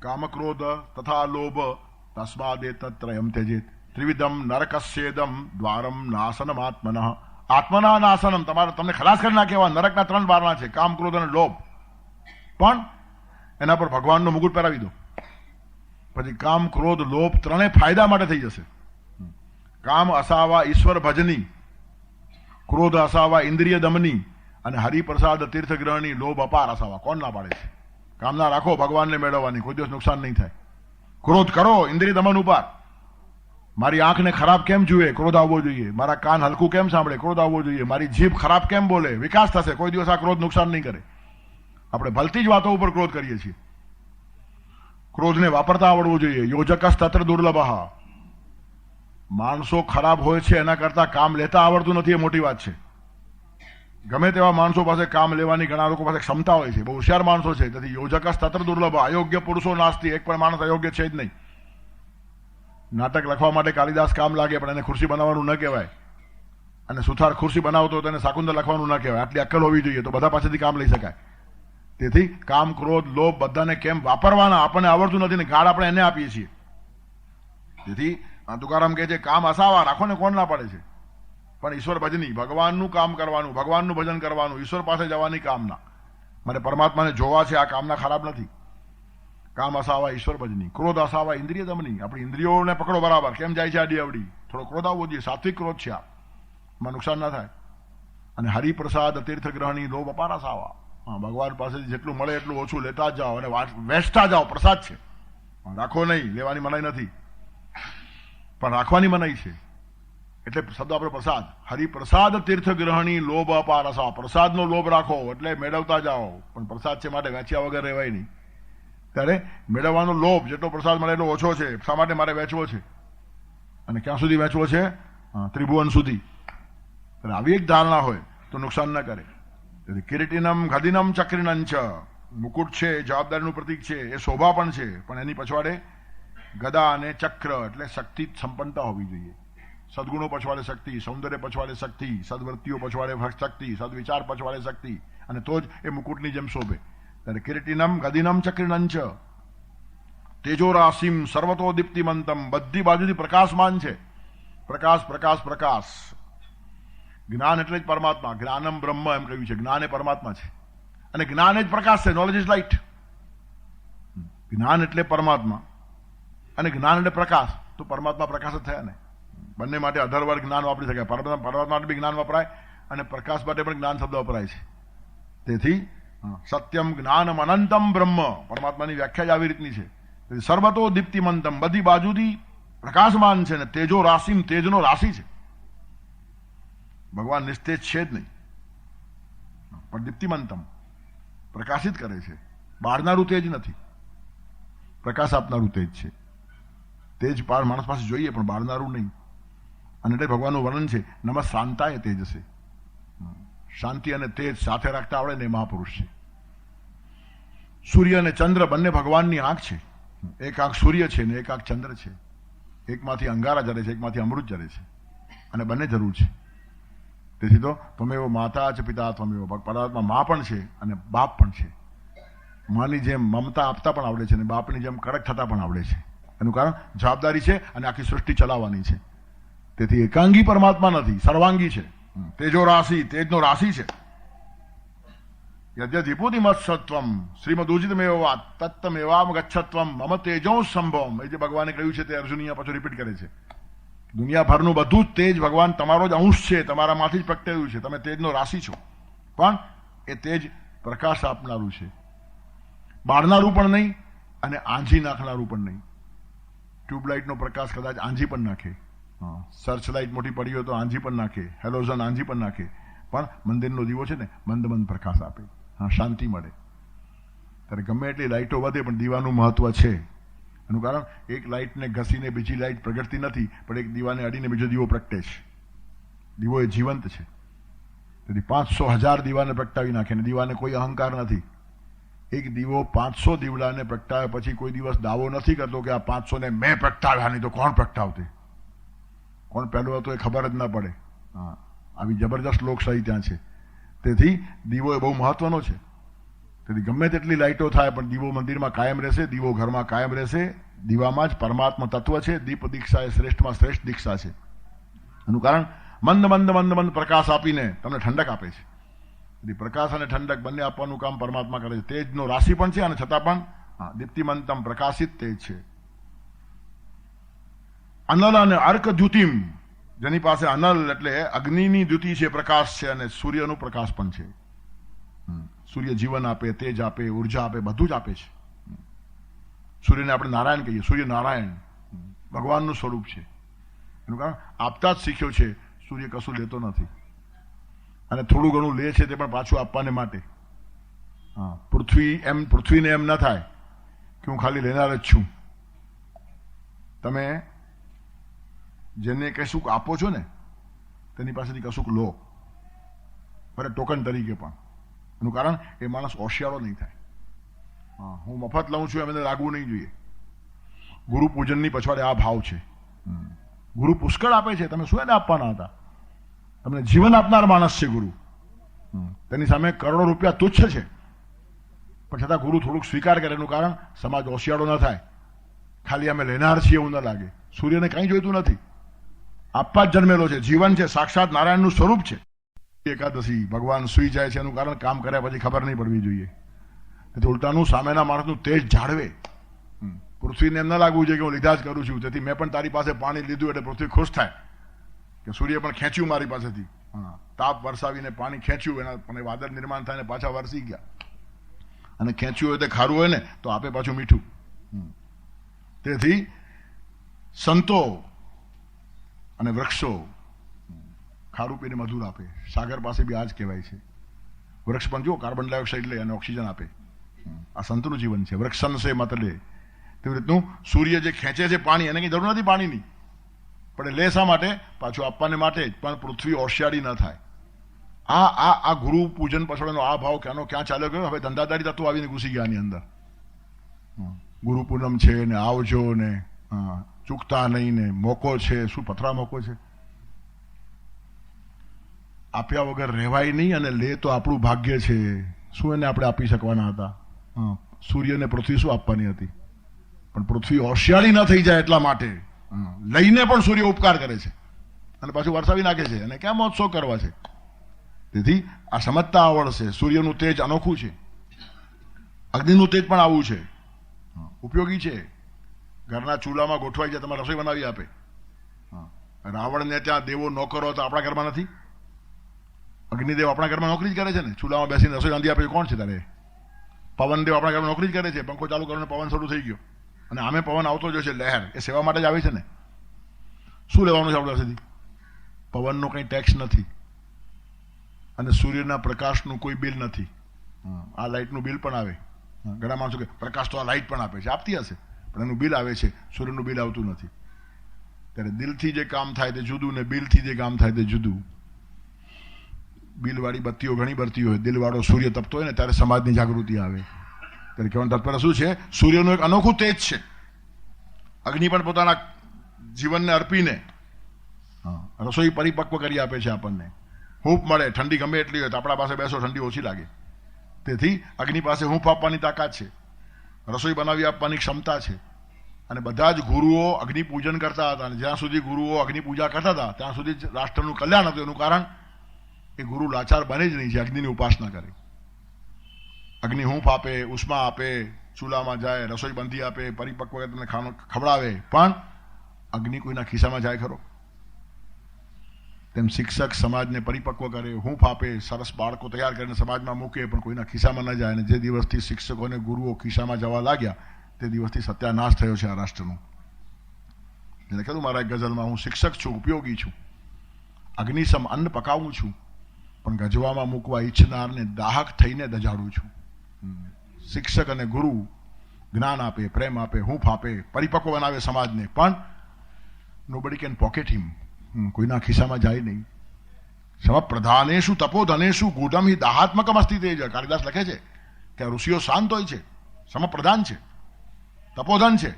કામ, ક્રોધ તથા લોભ તસ્માદે તત્રયમ ત્યજેત ત્રિવિધમ નરકસ્યેદમ દ્વારમ નાશનમ આત્મનઃ. આત્મના નાશનમ, તમને ખલાસ કરી નાખ્યા. નરકના 3 દ્વારના છે, કામ, ક્રોધ અને લોભ. પણ એના પર ભગવાનનો મુકુટ પહેરાવી દો, પછી કામ, ક્રોધ, લોભ ત્રણેય ફાયદા માટે થઈ જશે. કામ અસાવા ઈશ્વર ભજની, ક્રોધ અસાવા ઇન્દ્રિય દમની, અને હરિપ્રસાદ તીર્થગ્રહણી લોભ અપાર અસાવા. કોણ ના પાડે છે? કામના રાખો ભગવાનને મેળવવાની, કોઈ દિવસ નુકસાન નહીં થાય. ક્રોધ કરો ઇન્દ્રિય દમન ઉપર. મારી આંખને ખરાબ કેમ જુએ, ક્રોધ આવવો જોઈએ. મારા કાન હલકું કેમ સાંભળે, ક્રોધ આવવો જોઈએ. મારી જીભ ખરાબ કેમ બોલે, વિકાસ થશે. કોઈ દિવસ આ ક્રોધ નુકસાન નહીં કરે. આપણે ભલતી જ વાતો ઉપર ક્રોધ કરીએ છીએ. ક્રોધને વાપરતા આવડવું જોઈએ. યોજકસ તત્ર દુર્લભ. માણસો ખરાબ હોય છે એના કરતા કામ લેતા આવડતું નથી, એ મોટી વાત છે. ગમે તેવા માણસો પાસે કામ લેવાની ઘણા લોકો પાસે ક્ષમતા હોય છે, બહુ હોશિયાર માણસો છે. તેથી યોજકસ તત્ર દુર્લભ. અયોગ્ય પુરુષો નાસ્તી. એક પણ માણસ અયોગ્ય છે જ નહીં. નાટક લખવા માટે કાલિદાસ કામ લાગે, પણ એને ખુરશી બનાવવાનું ન કહેવાય. અને સુથાર ખુરશી બનાવતો તેને શાકુંતલ લખવાનું ન કહેવાય. આટલી અક્કલ હોવી જોઈએ તો બધા પાસેથી કામ લઈ શકાય. તેથી કામ, ક્રોધ, લોભ બધાને કેમ વાપરવાના આપણને આવડતું નથી ને ગાળ આપણે એને આપીએ છીએ. તેથી તુકારામ કહે છે કામ અસાવા રાખો ને, કોણ ના પડે છે? પણ ઈશ્વર ભજની, ભગવાનનું કામ કરવાનું, ભગવાનનું ભજન કરવાનું, ઈશ્વર પાસે જવાની કામના. મારે પરમાત્માને જોવા છે, આ કામના ખરાબ નથી. કામ અસાવા ઈશ્વર ભજની, ક્રોધ અસાવા ઇન્દ્રિય દમની. આપણી ઇન્દ્રિયોને પકડો બરાબર. કેમ જાય છે આડી અવડી? થોડો ક્રોધ આવવો જોઈએ. સાત્વિક ક્રોધ છે, આમાં નુકસાન ના થાય. અને હરિપ્રસાદ તીર્થ ગ્રહણી લોભ અપાર અસાવા. હા, ભગવાન પાસેથી જેટલું મળે એટલું ઓછું લેતા જ જાઓ અને વેચતા જાઓ. પ્રસાદ છે, રાખો નહીં. લેવાની મનાઈ નથી, પણ રાખવાની મનાઈ છે. એટલે શબ્દ આપણો પ્રસાદ. હરિપ્રસાદ તીર્થ ગ્રહણી લોભ અપાર અસાવા. પ્રસાદનો લોભ રાખો એટલે મેળવતા જાઓ. પણ પ્રસાદ છે માટે વેચ્યા વગર રહેવાય નહીં. ત્યારે મેળવવાનો લોભ, જેટલો પ્રસાદ મળે એટલો ઓછો છે. શા માટે મારે વેચવો છે? અને ક્યાં સુધી વેચવો છે? ત્રિભુવન સુધી. આવી એક ધારણા હોય તો નુકસાન ન કરે. કિરીટિનમ ગદિનમ ચક્રિનંચ. મુકુટ છે, જવાબદારીનું પ્રતીક છે, એ શોભા પણ છે, પણ એની પછવાડે ગદા અને ચક્ર એટલે શક્તિ સંપન્નતા હોવી જોઈએ. સદગુણો પછવાડે શક્તિ, સૌંદર્ય પછવાડે શક્તિ, સદવૃત્તિઓ પછવાડે શક્તિ, સદવિચાર પછવાડે શક્તિ, અને તો જ એ મુકુટની જેમ શોભે. ત્યારે કિરીટિનમ ગદિનમ ચક્રિનંચ તેજો રાશિમ સર્વતો દીપ્તિમંતમ. બધી બાજુથી પ્રકાશમાન છે. પ્રકાશ પ્રકાશ પ્રકાશ. જ્ઞાન એટલે જ પરમાત્મા. જ્ઞાનમ બ્રહ્મ એમ કહ્યું છે. જ્ઞાન એ પરમાત્મા છે અને જ્ઞાન એ જ પ્રકાશ છે. Knowledge is light. જ્ઞાન એટલે પરમાત્મા અને જ્ઞાન એટલે પ્રકાશ. તો પરમાત્મા પ્રકાશ જ થયા ને. બંને માટે અધરવર જ્ઞાન વાપરી શકાય. પરમાત્મા માટે બી જ્ઞાન વપરાય અને પ્રકાશ માટે પણ જ્ઞાન શબ્દ વપરાય છે. તેથી સત્યમ જ્ઞાનમ અનંતમ બ્રહ્મ, પરમાત્માની વ્યાખ્યા જ આવી રીતની છે. સર્વતો દીપ્તિમંતમ, બધી બાજુથી પ્રકાશમાન છે ને તેજો રાશિમ, તેજનો રાશિ છે. ભગવાન નિસ્તેજ છે જ નહીં, પણ દીપ્તિમંતમ પ્રકાશિત કરે છે. બાળનારું તેજ નથી, પ્રકાશ આપનારું તેજ છે. તેજ માણસ પાસે જોઈએ પણ બાળનારું નહીં. અને એટલે ભગવાનનું વર્ણન છે નમઃ શાંતાય તેજસે. શાંતિ અને તેજ સાથે રાખતા આવડે ને એ મહાપુરુષ છે. સૂર્ય અને ચંદ્ર બંને ભગવાનની આંખ છે. એક આંખ સૂર્ય છે ને એક આંખ ચંદ્ર છે. એકમાંથી અંગારા જરે છે, એકમાંથી અમૃત જરે છે, અને બંને જરૂર છે. તેથી તો ત્વમેવ માતા ચ પિતા ત્વમેવ. પરમાત્મા મા પણ છે અને બાપ પણ છે. માની જેમ મમતા આપતા પણ આવડે છે અને બાપની જેમ કડક થતા પણ આવડે છે. એનું કારણ જવાબદારી છે અને આખી સૃષ્ટિ ચલાવવાની છે. તેથી એકાંગી પરમાત્મા નથી, સર્વાંગી છે. તેજો રાશિ, તેજનો રાશિ છે. યદ્યધિપુતિ મત્સત્વમ શ્રીમદ ઉજિતમેવા તત્તમેવામ ગચ્છત્વમ મમ તેજો સંભવમ. એ જે ભગવાને કહ્યું છે તે અર્જુન અહીંયા પાછું રિપીટ કરે છે. દુનિયાભરનું બધું જ તેજ ભગવાન તમારો જ અંશ છે, તમારામાંથી જ પ્રગટેલું છે. તમે તેજનો રાશિ છો, પણ એ તેજ પ્રકાશ આપનારું છે. બાળનારું પણ નહીં અને આંજી નાખનારું પણ નહીં. ટ્યુબલાઇટનો પ્રકાશ કદાચ આંજી પણ નાખે, સર્ચ લાઇટ મોટી પડી હોય તો આંજી પણ નાખે, હેલોઝન આંજી પણ નાખે, પણ મંદિરનો દીવો છે ને મંદ મંદ પ્રકાશ આપે. શાંતિ મળે. ત્યારે ગમે એટલી લાઇટો વધે પણ દીવાનું મહત્વ છે. એનું કારણ એક લાઇટને ઘસીને બીજી લાઇટ પ્રગટતી નથી, પણ એક દીવાને અડીને બીજો દીવો પ્રગટે છે. દીવો એ જીવંત છે. તેથી 500,000 દીવાને પ્રગટાવી નાખે ને દીવાને કોઈ અહંકાર નથી. એક દીવો 500 દીવડાને પ્રગટાવે પછી કોઈ દિવસ દાવો નથી કરતો કે આ 500 ને મેં પ્રગટાવ્યા, નહીં તો કોણ પ્રગટાવતે, કોણ પહેલો હતો એ ખબર જ ના પડે. આવી જબરજસ્ત લોકશાહી ત્યાં છે. તેથી દીવો એ બહુ મહત્વનો છે. તેથી ગમે તેટલી લાઇટો થાય પણ દીવો મંદિરમાં કાયમ રહેશે, દીવો ઘરમાં કાયમ રહેશે. દીવામાં જ પરમાત્મા તત્વ છે. દીપ દીક્ષા એ શ્રેષ્ઠમાં શ્રેષ્ઠ દીક્ષા છે. એનું કારણ મંદ મંદ મંદ મંદ પ્રકાશ આપીને તમને ઠંડક આપે છે. તેથી પ્રકાશ અને ઠંડક બંને આપવાનું કામ પરમાત્મા કરે છે. તેજનો રાશિ પણ છે અને છતાં પણ દીપ્તિમંતમ પ્રકાશિત તેજ છે. અનલ અને અર્ક દ્યુતિમ, જેની પાસે અનલ એટલે અગ્નિની દ્યુતિ છે, પ્રકાશ છે, અને સૂર્યનો પ્રકાશ પણ છે. સૂર્ય જીવન આપે, તેજ આપે, ઉર્જા આપે, બધું જ આપે છે. સૂર્યને આપણે નારાયણ કહીએ. સૂર્ય નારાયણ ભગવાનનું સ્વરૂપ છે. એનું કારણ આપતા જ શીખ્યો છે. સૂર્ય કશું લેતો નથી અને થોડું ઘણું લે છે તે પણ પાછું આપવાને માટે. હા, પૃથ્વીને એમ ન થાય કે હું ખાલી લેનાર જ છું. તમે જેને કશુંક આપો છો ને તેની પાસેથી કશુંક લો, બરાબર, ટોકન તરીકે પણ. એનું કારણ એ માણસ હોશિયારો નહીં થાય. હા, હું મફત લઉં છું એમને લાગવું નહીં જોઈએ. ગુરુ પૂજનની પછવાડે આ ભાવ છે. ગુરુ પુષ્કળ આપે છે, તમે શું એને આપવાના હતા? તમને જીવન આપનાર માણસ છે ગુરુ. તેની સામે કરોડો રૂપિયા તુચ્છ છે, પણ છતાં ગુરુ થોડુંક સ્વીકાર કરે. એનું કારણ સમાજ હોશિયારો ન થાય, ખાલી અમે લેનાર છીએ એવું ન લાગે. સૂર્યને કંઈ જોઈતું નથી, આપવા જ જન્મેલો છે, જીવન છે, સાક્ષાત નારાયણનું સ્વરૂપ છે. એકાદશી ભગવાન સુઈ જાય છે એનું કારણ કામ કર્યા પછી ખબર નહીં પડવી જોઈએ. તેથી ઉલટાનું સામેના માણસનું તેજ જાળવે. પૃથ્વીને એમ ન લાગવું જોઈએ કે હું લીધા જ કરું છું, તેથી મેં પણ તારી પાસે પાણી લીધું એટલે પૃથ્વી ખુશ થાય કે સૂર્ય પણ ખેંચ્યું મારી પાસેથી. હા, તાપ વરસાવીને પાણી ખેંચ્યું, એના પણ વાદળ નિર્માણ થાય ને પાછા વરસી ગયા. અને ખેંચ્યું હોય તે ખારું હોય ને તો આપે પાછું મીઠું. તેથી સંતો અને વૃક્ષો ખારું પીને મધુર આપે. સાગર પાસે બી આ જ કહેવાય છે. વૃક્ષ પણ જો કાર્બન ડાયોક્સાઇડ લે અને ઓક્સિજન આપે. આ સંતનું જીવન છે. વૃક્ષન સે મત લે. તેવી રીતનું સૂર્ય જે ખેંચે છે પાણી, એને કંઈ જરૂર નથી પાણીની, પણ એ લે શા માટે? પાછું આપવાને માટે જ. પણ પૃથ્વી હોશિયારી ન થાય. આ ગુરુ પૂજન પાછળનો આ ભાવ ક્યાંનો ક્યાં ચાલ્યો ગયો. હવે ધંધાદારી તત્વો આવીને ઘૂસી ગયા આની અંદર. ગુરુ પૂનમ છે ને આવજો ને ચૂકતા નહીં ને મોકો છે. શું પથરા મોકો છે? આપ્યા વગર રહેવાય નહીં, અને લે તો આપણું ભાગ્ય છે. શું એને આપણે આપી શકવાના હતા? સૂર્યને પૃથ્વી શું આપવાની હતી? પણ પૃથ્વી હોશિયારી ન થઈ જાય એટલા માટે લઈને પણ સૂર્ય ઉપકાર કરે છે અને પાછું વરસાવી નાખે છે. અને ક્યાં મહોત્સવ કરવા છે? તેથી આ સમજતા આવડશે. સૂર્યનું તેજ અનોખું છે, અગ્નિનું તેજ પણ આવું છે, ઉપયોગી છે. ઘરના ચૂલામાં ગોઠવાઈ જાય, તમારે રસોઈ બનાવી આપે. રાવણને ત્યાં દેવો નોકરો તો આપણા ઘરમાં નથી? અગ્નિદેવ આપણા ઘરમાં નોકરી જ કરે છે ને. ચૂલામાં બેસીને રસોઈ રાંધી આપે કોણ છે તારે? પવનદેવ આપણા ઘરમાં નોકરી જ કરે છે. પંખો ચાલુ કરીને પવન શરૂ થઈ ગયો અને આમે પવન આવતો જ છે, લહેર. એ સેવા માટે જ આવે છે ને. શું લેવાનું છે આપણી પાસેથી? પવનનો કંઈ ટેક્સ નથી અને સૂર્યના પ્રકાશનું કોઈ બિલ નથી. આ લાઇટનું બિલ પણ આવે. ઘણા માણસો કે પ્રકાશ તો આ લાઇટ પણ આપે છે. આપતી હશે, પણ એનું બિલ આવે છે, સૂર્યનું બિલ આવતું નથી. ત્યારે દિલથી જે કામ થાય તે જુદું ને બિલથી જે કામ થાય તે જુદું. બિલવાળી બત્તીઓ ઘણી બળતી હોય, દિલવાળો સૂર્ય તપતો હોય ને ત્યારે સમાજની જાગૃતિ આવે. ત્યારે કહેવાનું તાત્પર્ય શું છે? સૂર્યનું એક અનોખું તેજ છે. અગ્નિ પણ પોતાના જીવનને અર્પીને રસોઈ પરિપક્વ કરી આપે છે આપણને. હૂંફ મળે, ઠંડી ગમે એટલી હોય તો આપણા પાસે બેસો, ઠંડી ઓછી લાગે. તેથી અગ્નિ પાસે હૂંફ આપવાની તાકાત છે, રસોઈ બનાવી આપવાની ક્ષમતા છે. અને બધા જ ગુરુઓ અગ્નિ પૂજન કરતા હતા. અને જ્યાં સુધી ગુરુઓ અગ્નિ પૂજા કરતા હતા ત્યાં સુધી જ રાષ્ટ્રનું કલ્યાણ હતું. એનું કારણ એ ગુરુ લાચાર બને જ નહીં જે અગ્નિની ઉપાસના કરે. અગ્નિ હૂંફ આપે, ઉષ્મા આપે, ચૂલામાં જાય, રસોઈ બંધી આપે, પરિપક્વ તમને ખાવાનું ખવડાવે, પણ અગ્નિ કોઈના ખિસ્સામાં જાય ખરો? તેમ શિક્ષક સમાજને પરિપક્વ કરે, હૂંફ આપે, સરસ બાળકો તૈયાર કરીને સમાજમાં મૂકે, પણ કોઈના ખિસ્સામાં ન જાય. અને જે દિવસથી શિક્ષકોને ગુરુઓ ખિસ્સામાં જવા લાગ્યા તે દિવસથી સત્યાનાશ થયો છે આ રાષ્ટ્રનું. એને કીધું મારા એક ગઝલમાં, હું શિક્ષક છું, ઉપયોગી છું, અગ્નિસમ અન્ન પકાવું છું, પણ ગજવામાં મૂકવા ઈચ્છનારને દાહક થઈને દજાડું છું. શિક્ષક અને ગુરુ જ્ઞાન આપે, પ્રેમ આપે, હૂંફ આપે, પરિપક્વ બનાવે સમાજને, પણ નોબડી કેન પોકેટ હિમ. કોઈના ખિસ્સામાં જાય નહીં. સમ પ્રધાનેશુ તપોધનેશુ ગૂઢમ હિ દાહાત્મકમ અસ્તિ તેજ. કાલિદાસ લખે છે કે ઋષિઓ શાંત હોય છે, સમપ્રધાન છે, તપોધન છે,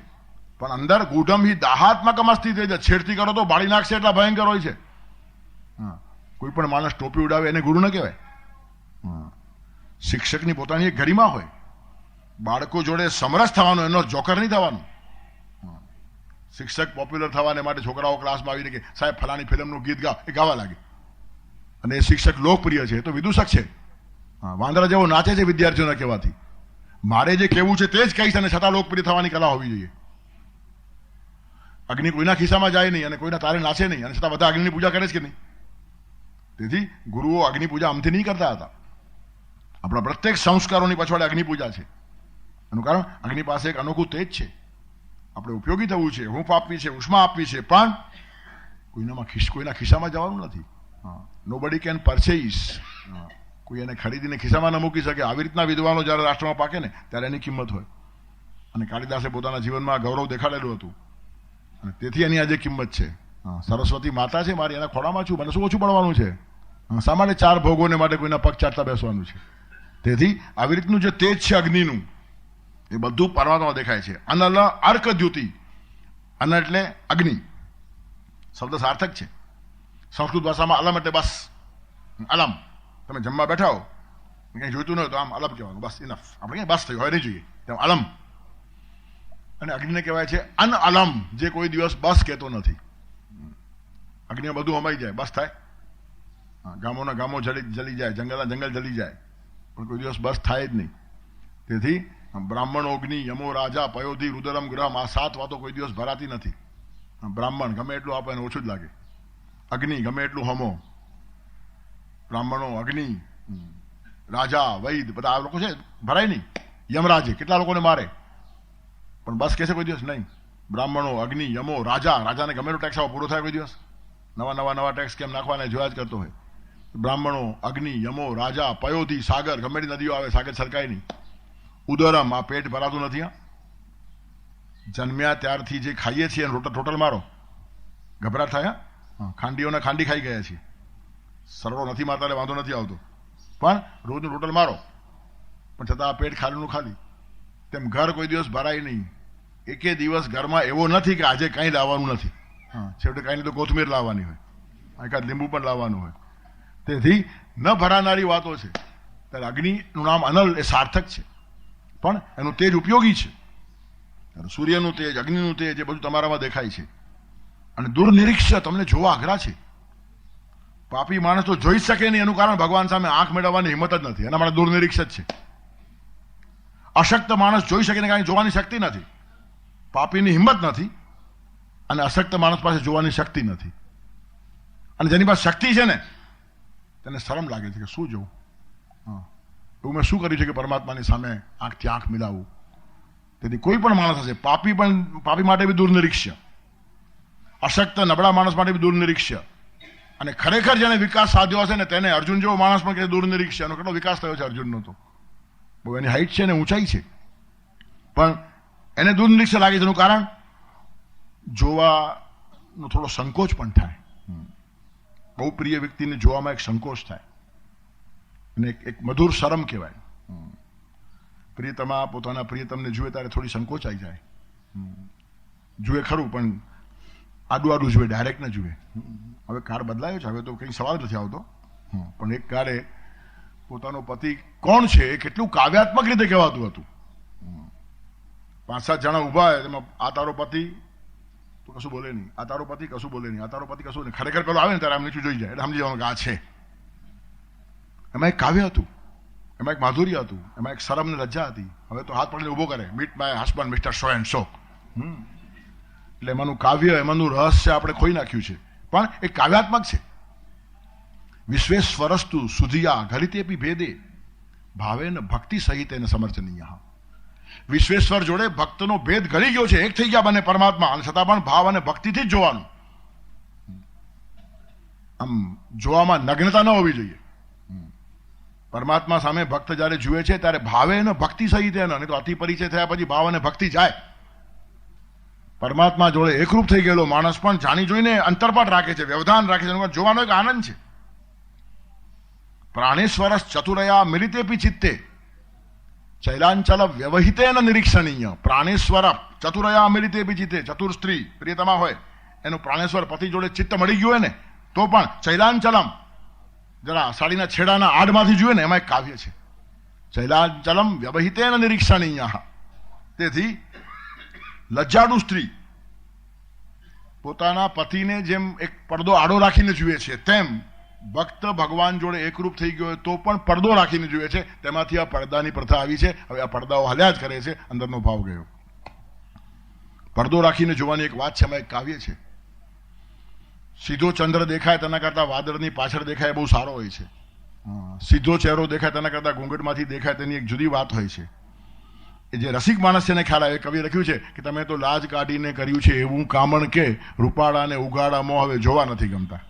પણ અંદર ગૂઢમ હિ દાહાત્મકમ અસ્તિ તેજ. છેડતી કરો તો બાળી નાખશે એટલા ભયંકર હોય છે. કોઈ પણ માણસ ટોપી ઉડાવે એને ગુરુ ન કહેવાય. શિક્ષકની પોતાની એક ગરિમા હોય. બાળકો જોડે સમરસ થવાનું, એનો જોકર નહીં થવાનું. શિક્ષક પોપ્યુલર થવાને માટે છોકરાઓ ક્લાસમાં આવીને કે સાહેબ ફલાણી ફિલ્મનું ગીત ગાઓ, એ ગાવા લાગે. અને એ શિક્ષક લોકપ્રિય છે, તો વિદૂષક છે. વાંદરા જેવો નાચે છે વિદ્યાર્થીઓના કહેવાથી. મારે જે કહેવું છે તે જ કહીશ, અને છતાં લોકપ્રિય થવાની કલા હોવી જોઈએ. અગ્નિ કોઈના ખિસ્સામાં જાય નહીં અને કોઈના તારે નાચે નહીં, અને છતાં બધા અગ્નિની પૂજા કરે છે કે નહીં? તેથી ગુરુઓ અગ્નિ પૂજા આમથી નહીં કરતા હતા. આપણા પ્રત્યેક સંસ્કારોની પછવાડે અગ્નિ પૂજા છે. એનું કારણ અગ્નિ પાસે એક અનોખું તેજ છે. આપણે ઉપયોગી થવું છે, હૂંફ આપવી છે, ઉષ્મા આપવી છે, પણ કોઈના ખિસ્સામાં જવાનું નથી. નોબડી કેન પરચેઝ, કોઈ એને ખરીદીને ખિસ્સામાં ન મૂકી શકે. આવી રીતના વિદ્વાનો જ્યારે રાષ્ટ્રમાં પાકે ને ત્યારે એની કિંમત હોય. અને કાલિદાસે પોતાના જીવનમાં ગૌરવ દેખાડેલું હતું અને તેથી એની આજે કિંમત છે. સરસ્વતી માતા છે મારી, એના ખોળામાં છું, મને શું ઓછું પડવાનું છે? શા માટે 4 ભોગોને માટે કોઈના પગ ચાટતા બેસવાનું છે? તેથી આવી રીતનું જે તેજ છે અગ્નિનું, એ બધું પરમાત્મા દેખાય છે. અનલ અર્ક દ્યુતિ, અન એટલે અગ્નિ, શબ્દ સાર્થક છે. સંસ્કૃત ભાષામાં અલમ એટલે બસ, અલમ. તમે જમવા બેઠા હો, કંઈ જોઈતું ન હોય તો આમ અલમ કહેવાનું, બસ ઇનફ. આપણે કંઈ બસ થયું હોય નહીં જોઈએ તેમ અલમ. અને અગ્નિને કહેવાય છે અન અલમ, જે કોઈ દિવસ બસ કહેતો નથી. અગ્નિમાં બધું હમાઈ જાય, બસ થાય. ગામોના ગામો જલી જાય, જંગલના જંગલ જલી જાય, પણ કોઈ દિવસ બસ થાય જ નહીં. તેથી બ્રાહ્મણ અગ્નિ, યમો રાજા, પયોધિ, રુદરમ ગ્રહમ, આ 7 વાતો કોઈ દિવસ ભરાતી નથી. બ્રાહ્મણ ગમે એટલું આપે એને ઓછું જ લાગે. અગ્નિ ગમે એટલું હમો, બ્રાહ્મણો, અગ્નિ, રાજા, વૈદ, બધા આ લોકો છે ભરાય નહીં. યમરાજે કેટલા લોકોને મારે, પણ બસ કહેશે કોઈ દિવસ નહીં. બ્રાહ્મણો, અગ્નિ, યમો, રાજા, રાજાને ગમે એટલો ટેક્સ આવો પૂરો થાય કોઈ દિવસ? નવા ટેક્સ કેમ નાખવાના જોયા જ કરતો હોય. બ્રાહ્મણો, અગ્નિ, યમો, રાજા, પયોધિ, સાગર, ગમે તે નદીઓ આવે સાગર છલકાય નહીં. ઉદરમ, આ પેટ ભરાતું નથી. જન્મ્યા ત્યારથી જે ખાઈએ છીએ ટોટલ મારો, ગભરાટ થાય. ખાંડીઓને ખાંડી ખાઈ ગયા છીએ, સરળો નથી મારતા એટલે વાંધો નથી આવતો, પણ રોજનું ટોટલ મારો, પણ છતાં આ પેટ ખાલીનું ખાલી. તેમ ઘર કોઈ દિવસ ભરાય નહીં. એકે દિવસ ઘરમાં એવો નથી કે આજે કંઈ લાવવાનું નથી. છેવટે કાંઈ નહીં તો કોથમીર લાવવાની હોય, એકાદ લીંબુ પણ લાવવાનું હોય. તેથી ન ભરાનારી વાતો છે. ત્યારે અગ્નિનું નામ અનલ એ સાર્થક છે, પણ એનું તેજ ઉપયોગી છે. સૂર્યનું તેજ, અગ્નિનું તેજ, એ બધું તમારામાં દેખાય છે. અને દુર્નિરીક્ષ તમને જોવા અઘરા છે. પાપી માણસ તો જોઈ શકે નહીં, એનું કારણ ભગવાન સામે આંખ મેળવવાની હિંમત જ નથી, એના માટે દુર્નિરીક્ષ જ છે. અશક્ત માણસ જોઈ શકે ને, કાંઈ જોવાની શક્તિ નથી. પાપીની હિંમત નથી, અને અશક્ત માણસ પાસે જોવાની શક્તિ નથી. અને જેની પાસે શક્તિ છે ને, તેને શરમ લાગે છે કે શું જોવું, એવું મેં શું કર્યું છે કે પરમાત્માની સામે આંખથી આંખ મિલાવવું. તેથી કોઈ પણ માણસ હશે, પાપી માટે બી દુર્નિરીક્ષ, અશક્ત નબળા માણસ માટે બી દુર્નિરીક્ષ, અને ખરેખર જેને વિકાસ સાધ્યો હશે ને તેને અર્જુન જેવો માણસ પણ કે દુર્નિરીક્ષ. એનો કેટલો વિકાસ થયો છે અર્જુનનો, તો બહુ એની હાઈટ છે ને ઊંચાઈ છે, પણ એને દુર્નિરીક્ષ લાગે છે. એનું કારણ જોવાનો થોડો સંકોચ પણ થાય. બહુ પ્રિય વ્યક્તિને જોવામાં એક સંકોચ થાય, અને એક મધુર શરમ કહેવાય. પ્રિયતમા પોતાના પ્રિયતમને જુએ ત્યારે થોડી સંકોચ આવી જાય. જુએ ખરું, પણ આડું જુએ, ડાયરેક્ટ ન જુએ. હવે કાળ બદલાયો છે, હવે તો કંઈ સવાલ નથી આવતો, પણ એક કાળે પોતાનો પતિ કોણ છે એ કેટલું કાવ્યાત્મક રીતે કહેવાતું હતું. 5-7 જણા ઊભા હોય, તેમાં આ તારો પતિ તો કશું બોલે નહીં, આ તારો પતિ કશું બોલે નહીં, આ તારો પતિ કશું નહીં. ખરેખર પેલો આવે ને ત્યારે આમ નીચું જોઈ જાય એટલે સમજી જવાનું કે આ છે. એમાં એક કાવ્ય હતું, એમાં એક માધુર્ય હતું, એમાં એક શરમ ને લજ્જા હતી. હવે તો હાથ પકડીને ઊભો કરે, meet my husband mister so and so. એટલે એમાંનું કાવ્ય, એમાંનું રહસ્ય આપણે ખોઈ નાખ્યું છે, પણ એ કાવ્યાત્મક છે. વિશ્વેશ્વરસ્તુ સુધિયા ઘલિતેપી ભેદે ભાવેન ભક્તિ સહિત એને સમર્ચનીય. વિશ્વેશ્વર જોડે ભક્તનો ભેદ ઘડી ગયો છે, એક થઈ ગયા બંને પરમાત્મા, અને છતાં પણ ભાવ અને ભક્તિથી જ જોવાનું. આમ જોવામાં નગ્નતા ન હોવી જોઈએ. પરમાત્મા સામે ભક્ત જયારે જુએ છે ત્યારે ભાવે અને ભક્તિ સહિત એને, નહીં તો અતિ પરિચય થયા પછી ભાવ અને ભક્તિ જાય. પરમાત્મા જોડે એકરૂપ થઈ ગયેલો માણસ પણ જાણી જોઈને અંતરપાટ રાખે છે, વ્યવધાન રાખે છે. જોવાનો એક આનંદ છે. પ્રાણેશ્વરસ ચતુરયા મિલિતેપી ચિત્તે ચૈલાંચલ વ્યવહિતેન નિરીક્ષણીય. પ્રાણેશ્વર ચતુરયા મિલિતેપી ચિત્તે, ચતુર સ્ત્રી પ્રિયતમા હોય, એનું પ્રાણેશ્વર પતિ જોડે ચિત્ત મળી ગયું હોય ને તો પણ ચૈલાંચલમ, જરા સાડીના છેડાના આડમાંથી જુએ ને, એમાં એક કાવ્ય છે. ચૈલાંચલમ વ્યવહિતેન નિરીક્ષણીય. તેથી લજ્જાળુ સ્ત્રી પોતાના પતિને જેમ એક પડદો આડો રાખીને જુએ છે, તેમ ભક્ત ભગવાન જોડે એકરૂપ થઈ ગયો હોય તો પણ પડદો રાખીને જુએ છે. તેમાંથી આ પડદાની પ્રથા આવી છે. હવે આ પડદાઓ હલ્યા જ કરે છે, અંદરનો ભાવ ગયો. પડદો રાખીને જોવાની એક વાત છે, એમાં એક કાવ્ય છે. સીધો ચંદ્ર દેખાય તેના કરતા વાદળની પાછળ દેખાય બહુ સારો હોય છે. સીધો ચહેરો દેખાય તેના કરતા ઘૂંઘટમાંથી દેખાય તેની એક જુદી વાત હોય છે. એ જે રસિક માણસ છે એને ખ્યાલ આવે. કવિએ લખ્યું છે કે તમે તો લાજ કાઢીને કર્યું છે એવું કામણ કે રૂપાળા ને ઉગાડા મોં હવે જોવા નથી ગમતા.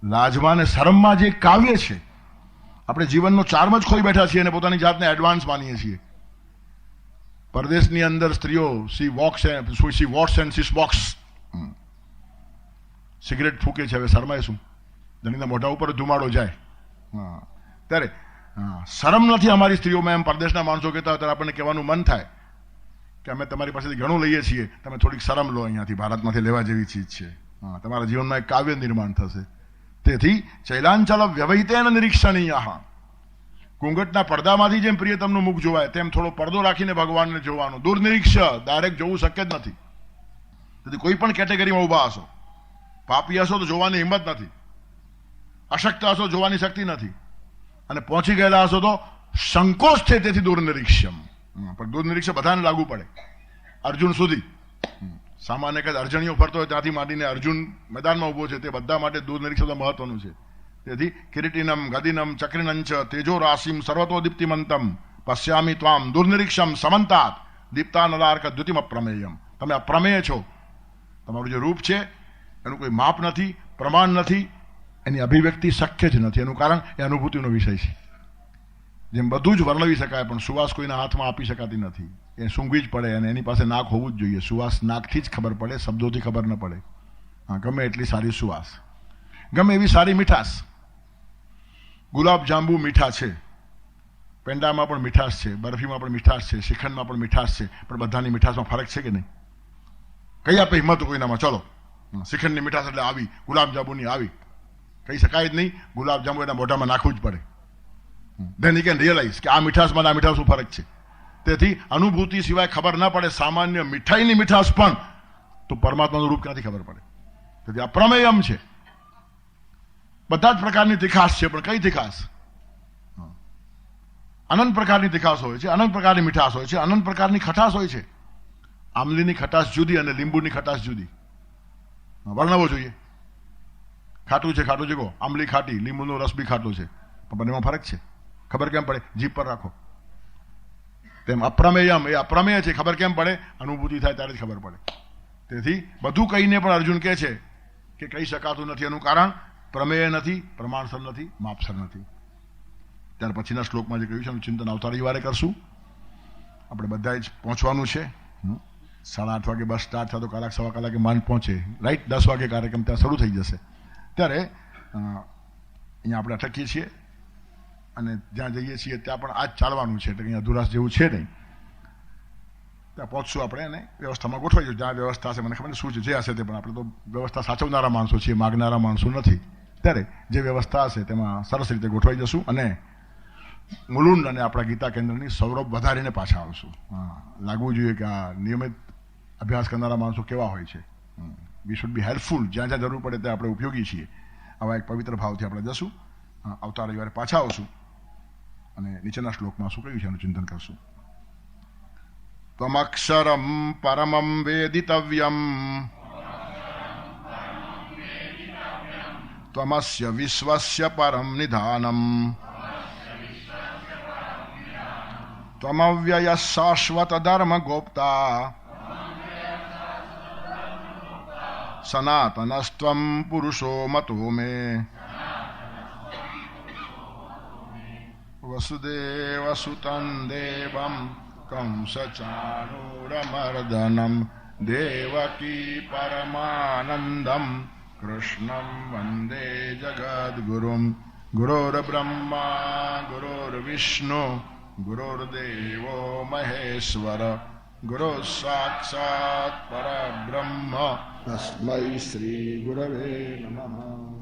લાજમાં ને શરમમાં જે કાવ્ય છે, આપણે જીવનનો ચાર્મ જ ખોઈ બેઠા છીએ અને પોતાની જાતને એડવાન્સ માનીએ છીએ. પરદેશની અંદર સ્ત્રીઓ she walks and she smokes, cigarette ફૂકે છે. હવે શરમાય શું? જણીના મોઢા ઉપર ધુમાડો જાય. ત્યારે શરમ નથી અમારી સ્ત્રીઓમાં, એમ પરદેશના માણસો કહેતા હોય ત્યારે આપણને કહેવાનું મન થાય કે અમે તમારી પાસેથી ઘણું લઈએ છીએ, તમે થોડીક શરમ લો, અહીંયાથી ભારતમાંથી લેવા જેવી ચીજ છે. તમારા જીવનમાં એક કાવ્ય નિર્માણ થશે. તેથી ચૈલાંચલ વ્યવહિતેન નિરીક્ષણીય, ઘૂંઘટના પડદામાંથી જેમ પ્રિયતમનું મુખ જોવાય તેમ થોડો પડદો રાખીને ભગવાનને જોવાનો. દુર્નિરીક્ષ, ડાયરેક્ટ જોવું શક્ય જ નથી. તેથી કોઈ પણ કેટેગરીમાં ઊભા હશો, પાપી હશો તો જોવાની હિંમત નથી, અશક્ત હશો જોવાની શક્તિ નથી, અને પહોંચી ગયેલા હશો તો સંકોચ છે. તેથી દુર્નિરીક્ષમ. પણ દુર્નિરીક્ષ બધાને લાગુ પડે, અર્જુન સુધી. સામાન્ય કદાચ અર્જણીઓ ફરતો હોય ત્યાંથી માંડીને અર્જુન મેદાનમાં ઉભો છે, તે બધા માટે દુર્નિરીક્ષ મહત્વનું છે. તેથી કિરીટિનમ ગદિનમ ચક્રિનંચ તેજો રાશિમ સર્વતો દીપ્તિમંતમ પશ્યામી ત્વામ દુર્નિરીક્ષમ સમંતાત દીપ્તાનલાર્ક દ્યુતિમ અપ્રમેયમ. તમે અપ્રમેય છો. તમારું જે રૂપ છે એનું કોઈ માપ નથી, પ્રમાણ નથી, એની અભિવ્યક્તિ શક્ય જ નથી. એનું કારણ એ અનુભૂતિનો વિષય છે. જેમ બધું જ વર્ણવી શકાય પણ સુવાસ કોઈના હાથમાં આપી શકાતી નથી. એ સૂંઘવી જ પડે અને એની પાસે નાક હોવું જ જોઈએ. સુવાસ નાકથી જ ખબર પડે, શબ્દોથી ખબર ન પડે. ગમે એટલી સારી સુવાસ, ગમે એવી સારી મીઠાશ. ગુલાબ જાંબુ મીઠા છે, પેંડામાં પણ મીઠાશ છે, બરફીમાં પણ મીઠાશ છે, શ્રીખંડમાં પણ મીઠાશ છે, પણ બધાની મીઠાશમાં ફરક છે કે નહીં? કઈ આપે હિંમત કોઈનામાં? ચલો, શ્રીખંડની મીઠાશ એટલે આવી, ગુલાબ જાંબુની આવી, કહી શકાય જ નહીં. ગુલાબ જાંબુ એના મોઢામાં નાખવું જ પડે. ધેન યુ કેન રિયલાઇઝ કે આ મીઠાશમાં આ મીઠાશ શું ફરક છે. તેથી અનુભૂતિ સિવાય ખબર ના પડે સામાન્ય મીઠાઈની મીઠાશ પણ, તો પરમાત્માનું રૂપ ક્યાંથી ખબર પડે? તેથી આ પ્રમેયમ છે. બધા જ પ્રકારની તીખાશ છે, પણ કઈ તીખાશ? અનંત પ્રકારની તીખાશ હોય છે, અનંત પ્રકારની મીઠાશ હોય છે, અનંત પ્રકારની ખટાશ હોય છે. આમલીની ખટાશ જુદી અને લીંબુની ખટાશ જુદી. વર્ણવો જોઈએ. ખાટું છે, ખાટું છે કહો, આમલી ખાટી, લીંબુનો રસ બી ખાટો છે, પણ બંનેમાં ફરક છે. ખબર કેમ પડે? જીભ પર રાખો. તેમ અપ્રમેયમ એ અપ્રમેય છે. ખબર કેમ પડે? અનુભૂતિ થાય ત્યારે જ ખબર પડે. તેથી બધું કહીને પણ અર્જુન કહે છે કે કહી શકાતું નથી. એનું કારણ પ્રમેય નથી, પ્રમાણસર નથી, માપસર નથી. ત્યાર પછીના શ્લોકમાં જે કહ્યું છે એનું ચિંતન આવતા રવિવારે કરશું. આપણે બધાએ જ પહોંચવાનું છે. 8:30 વાગે બસ સ્ટાર્ટ થાય તો કલાક સવા કલાકે માંડ પહોંચે. રાઈટ 10 વાગે કાર્યક્રમ ત્યાં શરૂ થઈ જશે. ત્યારે અહીંયા આપણે અટકીએ છીએ અને જ્યાં જઈએ છીએ ત્યાં પણ આ જ ચાલવાનું છે. એટલે અહીંયા અધુરાશ જેવું છે નહીં. ત્યાં પહોંચશું આપણે અને વ્યવસ્થામાં ગોઠવાઈ જશું. જ્યાં વ્યવસ્થા છે મને ખબર નહીં શું છે, જે હશે તે, પણ આપણે તો વ્યવસ્થા સાચવનારા માણસો છીએ, માગનારા માણસો નથી. ત્યારે જે વ્યવસ્થા હશે તેમાં સરસ રીતે ગોઠવાઈ જશું અને મુલુંડ અને આપણા ગીતા કેન્દ્રની સૌરભ વધારીને પાછા આવશું. લાગવું જોઈએ કે આ નિયમિત અભ્યાસ કરનારા માણસો કેવા હોય છે. We should be helpful. જ્યાં જ્યાં જરૂર પડે ત્યાં આપણે ઉપયોગી છીએ. આવા એક પવિત્ર ભાવથી આપણે જશું. આવતા રવિવારે પાછા આવશું અને નીચેના શ્લોકમાં શું કહ્યું છે એનું ચિંતન કરશું. ત્વમક્ષરમ પરમમ વેદિતવ્યમ ત્વમસ્ય વિશ્વસ્ય પરમ નિધાનમ ત્વમવ્યય શાશ્વત ધર્મ ગોપ્તા સનાતનસ્ત્વમ પુરુષો મતો મે વસુદેવ સુતં દેવં કંસચાણૂરમર્દનમ દેવકી પરમાનંદમ કૃષ્ણં વંદે જગદ્ગુરુમ ગુરુર્બ્રહ્મા ગુરુર્વિષ્ણુ ગુરુર્દેવો મહેશ્વર ગુરુ સાક્ષાત પરબ્રહ્મ તસ્મૈ શ્રી ગુરવે નમઃ.